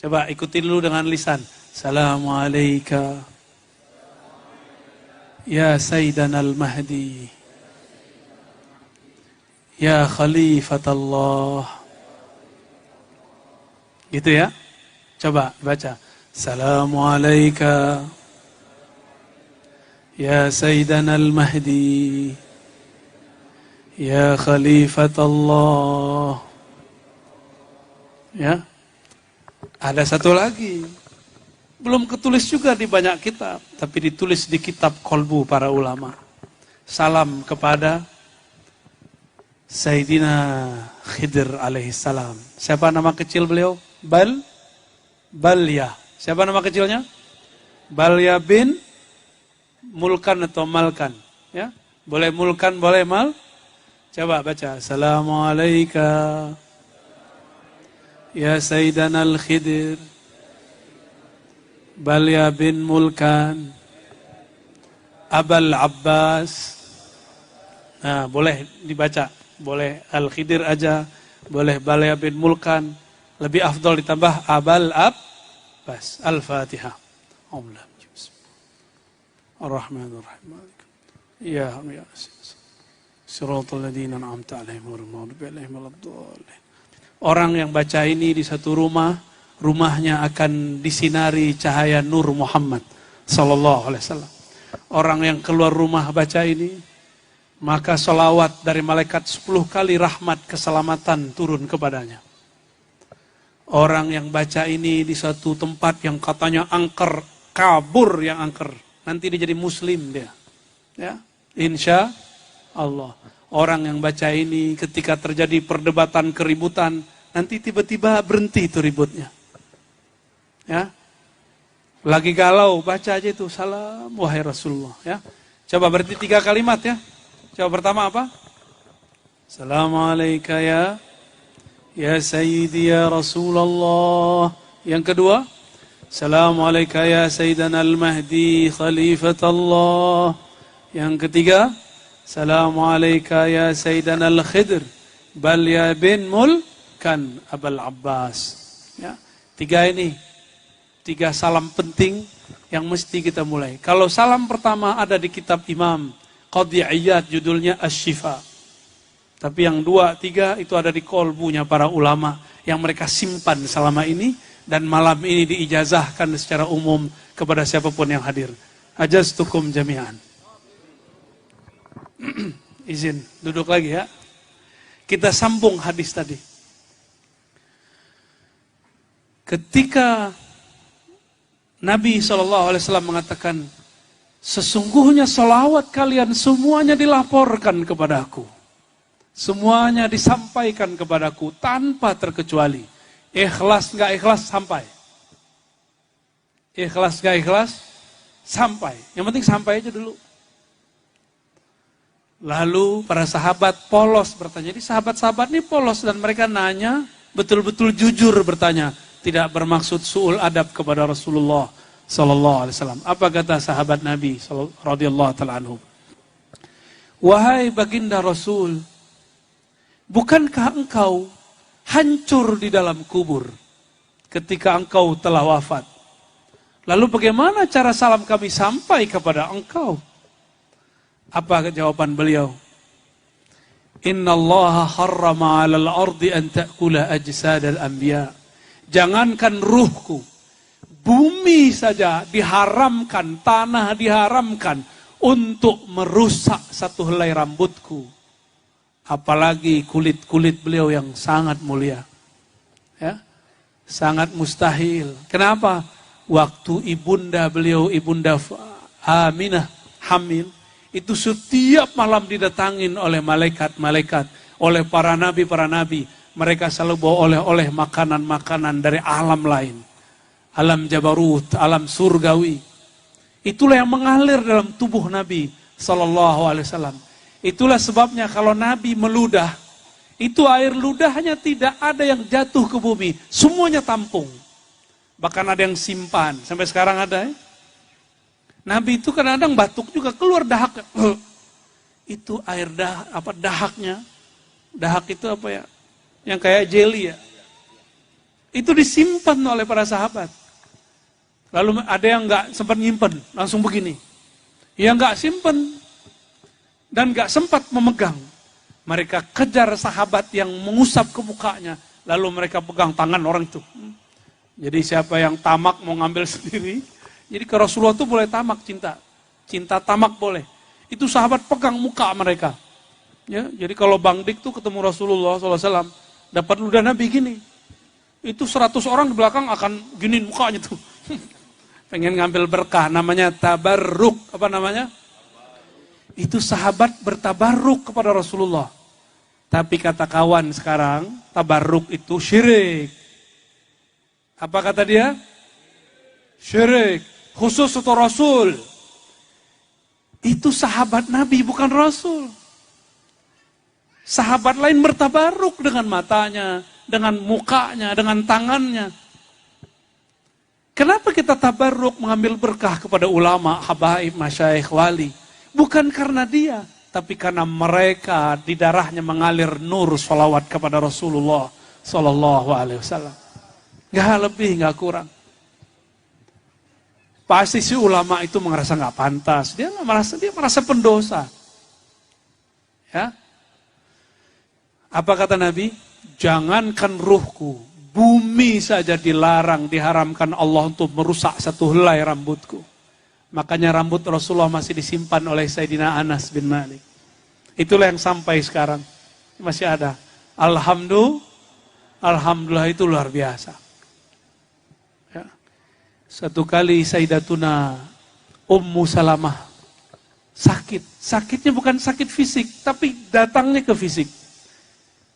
Coba ikutin dulu dengan lisan. Assalamualaikum ya Sayyidina Al-Mahdi, ya Khalifatullah. Gitu ya. Coba baca. Assalamualaikum ya Sayyidina Al-Mahdi, ya Khalifatullah. Ya. Ada satu lagi. Belum ketulis juga di banyak kitab, tapi ditulis di kitab kolbu para ulama. Salam kepada Sayyidina Khidir alaihissalam. Siapa nama kecil beliau? Balya. Siapa nama kecilnya? Balya bin Mulkan atau Malkan. Ya, boleh Mulkan, boleh Mal. Coba baca. Assalamualaikum ya Sayyidina Al-Khidir, Balya bin Mulkan, Abul Abbas. Nah, boleh dibaca. Boleh Al-Khidir aja, boleh Balya bin Mulkan. Lebih afdal ditambah Abul Abbas. Al-Fatihah. Ar-Rahmanir-Rahim. Ya Siratal ladzina an'amta 'alaihim ghairil maghdubi 'alaihim waladdallin. Orang yang baca ini di satu rumah, rumahnya akan disinari cahaya nur Muhammad sallallahu alaihi wasallam. Orang yang keluar rumah baca ini, maka salawat dari malaikat 10 kali rahmat keselamatan turun kepadanya. Orang yang baca ini di satu tempat yang katanya angker, kabur yang angker, nanti dia jadi muslim dia. Ya, insya Allah. Orang yang baca ini ketika terjadi perdebatan, keributan, nanti tiba-tiba berhenti itu ributnya. Ya. Lagi galau, baca aja itu salam wahai Rasulullah, ya. Coba berarti 3 kalimat ya. Coba pertama apa? Assalamualaikum ya Sayyidi ya Rasulullah. Yang kedua, Assalamualaikum ya Sayyidina Al-Mahdi Khalifatullah. Yang ketiga, Assalamualaikum ya Sayyidina Al-Khidir, Balya bin Mulkan, Abul Abbas. Ya, 3 ini, 3 salam penting yang mesti kita mulai. Kalau salam pertama ada di kitab Imam Qadhi Iyad, judulnya Asy-Syifa. Tapi yang 2, 3 itu ada di kolbunya para ulama yang mereka simpan selama ini dan malam ini diijazahkan secara umum kepada siapapun yang hadir. Ajaztukum jami'an. Izin duduk lagi ya. Kita sambung hadis tadi. Ketika Nabi SAW mengatakan, sesungguhnya salawat kalian semuanya dilaporkan kepadaku. Semuanya disampaikan kepadaku tanpa terkecuali. Ikhlas gak ikhlas sampai. Ikhlas gak ikhlas sampai. Yang penting sampai aja dulu. Lalu para sahabat polos bertanya. Jadi sahabat-sahabat ini polos dan mereka nanya, betul-betul jujur bertanya. Tidak bermaksud su'ul adab kepada Rasulullah sallallahu alaihi wasallam. Apa kata sahabat Nabi radhiyallahu ta'ala anhu? Wahai baginda Rasul, bukankah engkau hancur di dalam kubur ketika engkau telah wafat? Lalu bagaimana cara salam kami sampai kepada engkau? Apa jawaban beliau? Innallaha harrama 'alal ardi an ta'kula ajsadal anbiya. Jangankan ruhku, bumi saja diharamkan, tanah diharamkan untuk merusak satu helai rambutku. Apalagi kulit-kulit beliau yang sangat mulia. Ya, sangat mustahil. Kenapa? Waktu ibunda beliau, ibunda Aminah hamil, itu setiap malam didatangin oleh malaikat-malaikat, oleh para nabi. Mereka selalu bawa oleh-oleh makanan-makanan dari alam lain. Alam Jabarut, alam surgawi. Itulah yang mengalir dalam tubuh Nabi sallallahu alaihi wasallam. Itulah sebabnya kalau Nabi meludah, Itu air ludahnya tidak ada yang jatuh ke bumi. Semuanya tampung. Bahkan ada yang simpan. Sampai sekarang ada ya. Nabi itu kadang-kadang batuk juga keluar dahaknya. Itu air dahaknya. Dahak itu apa ya? Yang kayak jelly ya. Itu disimpan oleh para sahabat. Lalu ada yang nggak sempat nyimpen, langsung begini. Yang nggak simpen dan nggak sempat memegang. Mereka kejar sahabat yang mengusap ke mukanya. Lalu mereka pegang tangan orang itu. Jadi siapa yang tamak mau ngambil sendiri. Jadi ke Rasulullah itu boleh tamak cinta. Cinta tamak boleh. Itu sahabat pegang muka mereka. Ya, jadi kalau Bang Dik tuh ketemu Rasulullah SAW, dapat ludah Nabi gini. Itu 100 orang di belakang akan giniin mukanya tuh. Pengen ngambil berkah, namanya tabarruk. Apa namanya? Itu sahabat bertabarruk kepada Rasulullah. Tapi kata kawan sekarang, tabarruk itu syirik. Apa kata dia? Syirik. Khusus untuk Rasul. Itu sahabat Nabi, bukan Rasul. Sahabat lain bertabarruk dengan matanya, dengan mukanya, dengan tangannya. Kenapa kita tabarruk mengambil berkah kepada ulama, habaib, masyayikh, wali? Bukan karena dia, tapi karena mereka di darahnya mengalir nur sholawat kepada Rasulullah Sallallahu Alaihi Wasallam. Gak lebih, gak kurang. Pasti si ulama itu merasa gak pantas, dia merasa pendosa. Ya, apa kata Nabi? Jangankan ruhku, bumi saja dilarang, diharamkan Allah untuk merusak satu helai rambutku. Makanya rambut Rasulullah masih disimpan oleh Sayyidina Anas bin Malik. Itulah yang sampai sekarang. Masih ada. Alhamdulillah itu luar biasa. Ya. Satu kali Sayyidatuna Ummu Salamah sakit. Sakitnya bukan sakit fisik, tapi datangnya ke fisik.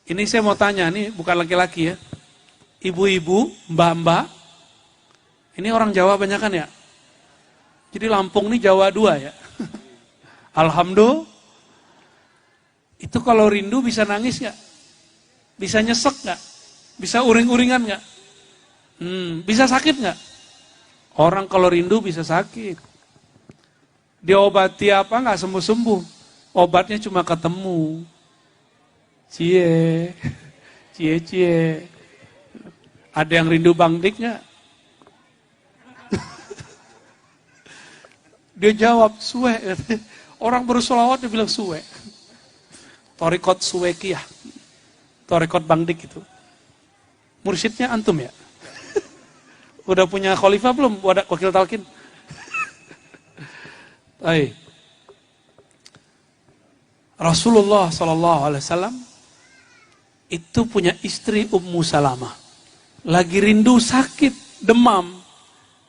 Ini saya mau tanya, ini bukan laki-laki ya. Ibu-ibu, mbak-mbak, ini orang Jawa banyak kan ya? Jadi Lampung ini Jawa 2 ya. Alhamdulillah. Itu kalau rindu bisa nangis gak? Bisa nyesek gak? Bisa uring-uringan gak? Bisa sakit gak? Orang kalau rindu bisa sakit. Diobati apa gak sembuh-sembuh. Obatnya cuma ketemu. Cie. Ada yang rindu Bang Dik gak? Dia jawab, suwe. Orang bersolawat dia bilang suwe. Torikot Suwekiyah. Torikot Bang Dik itu. Mursyidnya antum ya? Udah punya khalifah belum? Wadah wakil talqin? Baik. Rasulullah SAW itu punya istri Ummu Salamah. Lagi rindu, sakit, demam.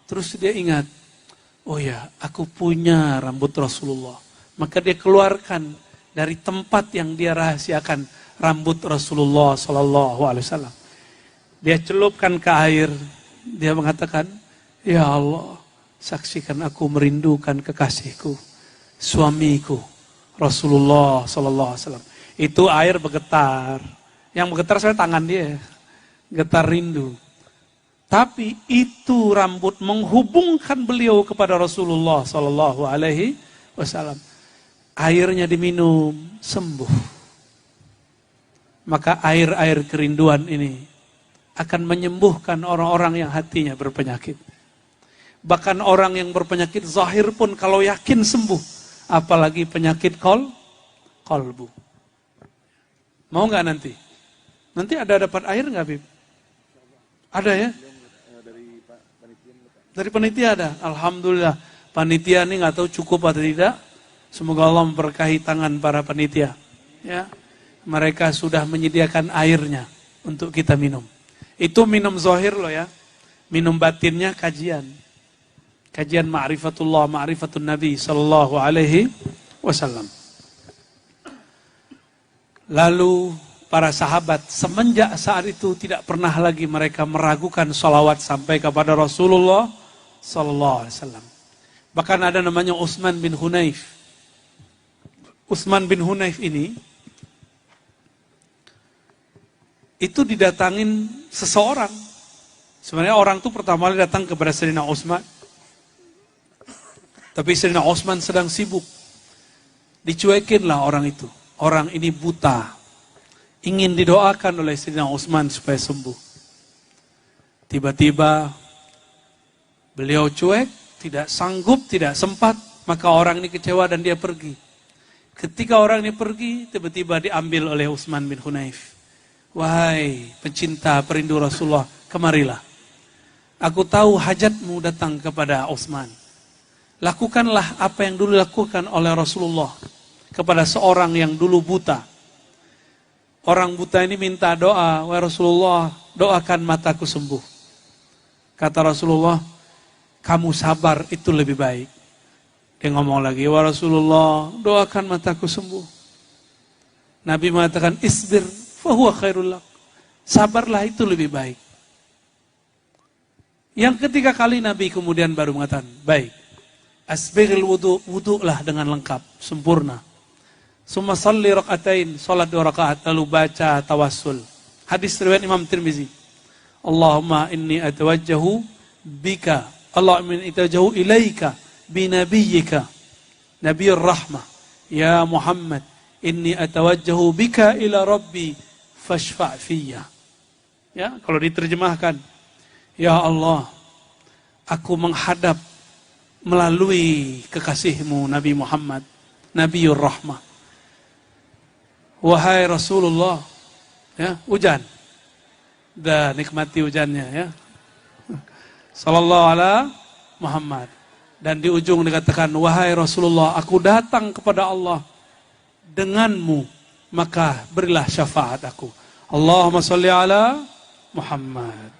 Terus dia ingat, oh ya, aku punya rambut Rasulullah. Maka dia keluarkan dari tempat yang dia rahasiakan rambut Rasulullah SAW. Dia celupkan ke air. Dia mengatakan, ya Allah, saksikan aku merindukan kekasihku, suamiku, Rasulullah SAW. Itu air bergetar. Yang bergetar saya tangan dia, getar rindu. Tapi itu rambut menghubungkan beliau kepada Rasulullah Sallallahu Alaihi Wasallam. Airnya diminum, sembuh. Maka air-air kerinduan ini akan menyembuhkan orang-orang yang hatinya berpenyakit. Bahkan orang yang berpenyakit zahir pun kalau yakin sembuh. Apalagi penyakit kolbu. Mau nggak nanti? Nanti ada dapat air nggak, Bib? Ada ya? Dari panitia ada. Alhamdulillah. Panitia ini nggak tahu cukup atau tidak. Semoga Allah memberkahi tangan para panitia. Ya, mereka sudah menyediakan airnya untuk kita minum. Itu minum zahir loh ya. Minum batinnya kajian. Kajian ma'rifatullah, ma'rifatun Nabi sallallahu alaihi wasallam. Lalu para sahabat semenjak saat itu tidak pernah lagi mereka meragukan salawat sampai kepada Rasulullah sallallahu alaihi wasallam. Bahkan ada namanya Utsman bin Hunayf. Utsman bin Hunayf ini itu didatangin seseorang. Sebenarnya orang itu pertama kali datang kepada Sayyidina Utsman. Tapi Sayyidina Utsman sedang sibuk. Dicuekinlah orang itu. Orang ini buta. Ingin didoakan oleh Sayyidina Utsman supaya sembuh. Tiba-tiba beliau cuek, tidak sanggup, tidak sempat. Maka orang ini kecewa dan dia pergi. Ketika orang ini pergi, tiba-tiba diambil oleh Utsman bin Hunayf. Wahai pencinta perindu Rasulullah, kemarilah. Aku tahu hajatmu datang kepada Utsman. Lakukanlah apa yang dulu dilakukan oleh Rasulullah kepada seorang yang dulu buta. Orang buta ini minta doa, wahai Rasulullah, doakan mataku sembuh. Kata Rasulullah, kamu sabar itu lebih baik. Dia ngomong lagi, wahai Rasulullah, doakan mataku sembuh. Nabi mengatakan, isbir, fahuwa khairul lak. Sabarlah itu lebih baik. Yang ketiga kali Nabi kemudian baru mengatakan, baik. Asbiril wudu'lah dengan lengkap, sempurna. Summa salli raka'atain, salat 2 rakaat, lalu baca tawassul. Hadis riwayat Imam Tirmizi. Allahumma inni atawajjahu bika, Allahumma inni atawajjahu ilaika, binabiyyika, nabiyur rahmah. Ya Muhammad, inni atawajjahu bika ila rabbi, fashfa' fiyya. Ya, kalau diterjemahkan, ya Allah, aku menghadap melalui kekasihmu Nabi Muhammad, Nabiyur Rahmah. Wahai Rasulullah, ya, hujan. Dan nikmati hujannya, ya. Sallallahu ala Muhammad. Dan di ujung dikatakan, wahai Rasulullah, aku datang kepada Allah denganmu, maka berilah syafaat aku. Allahumma salli ala Muhammad.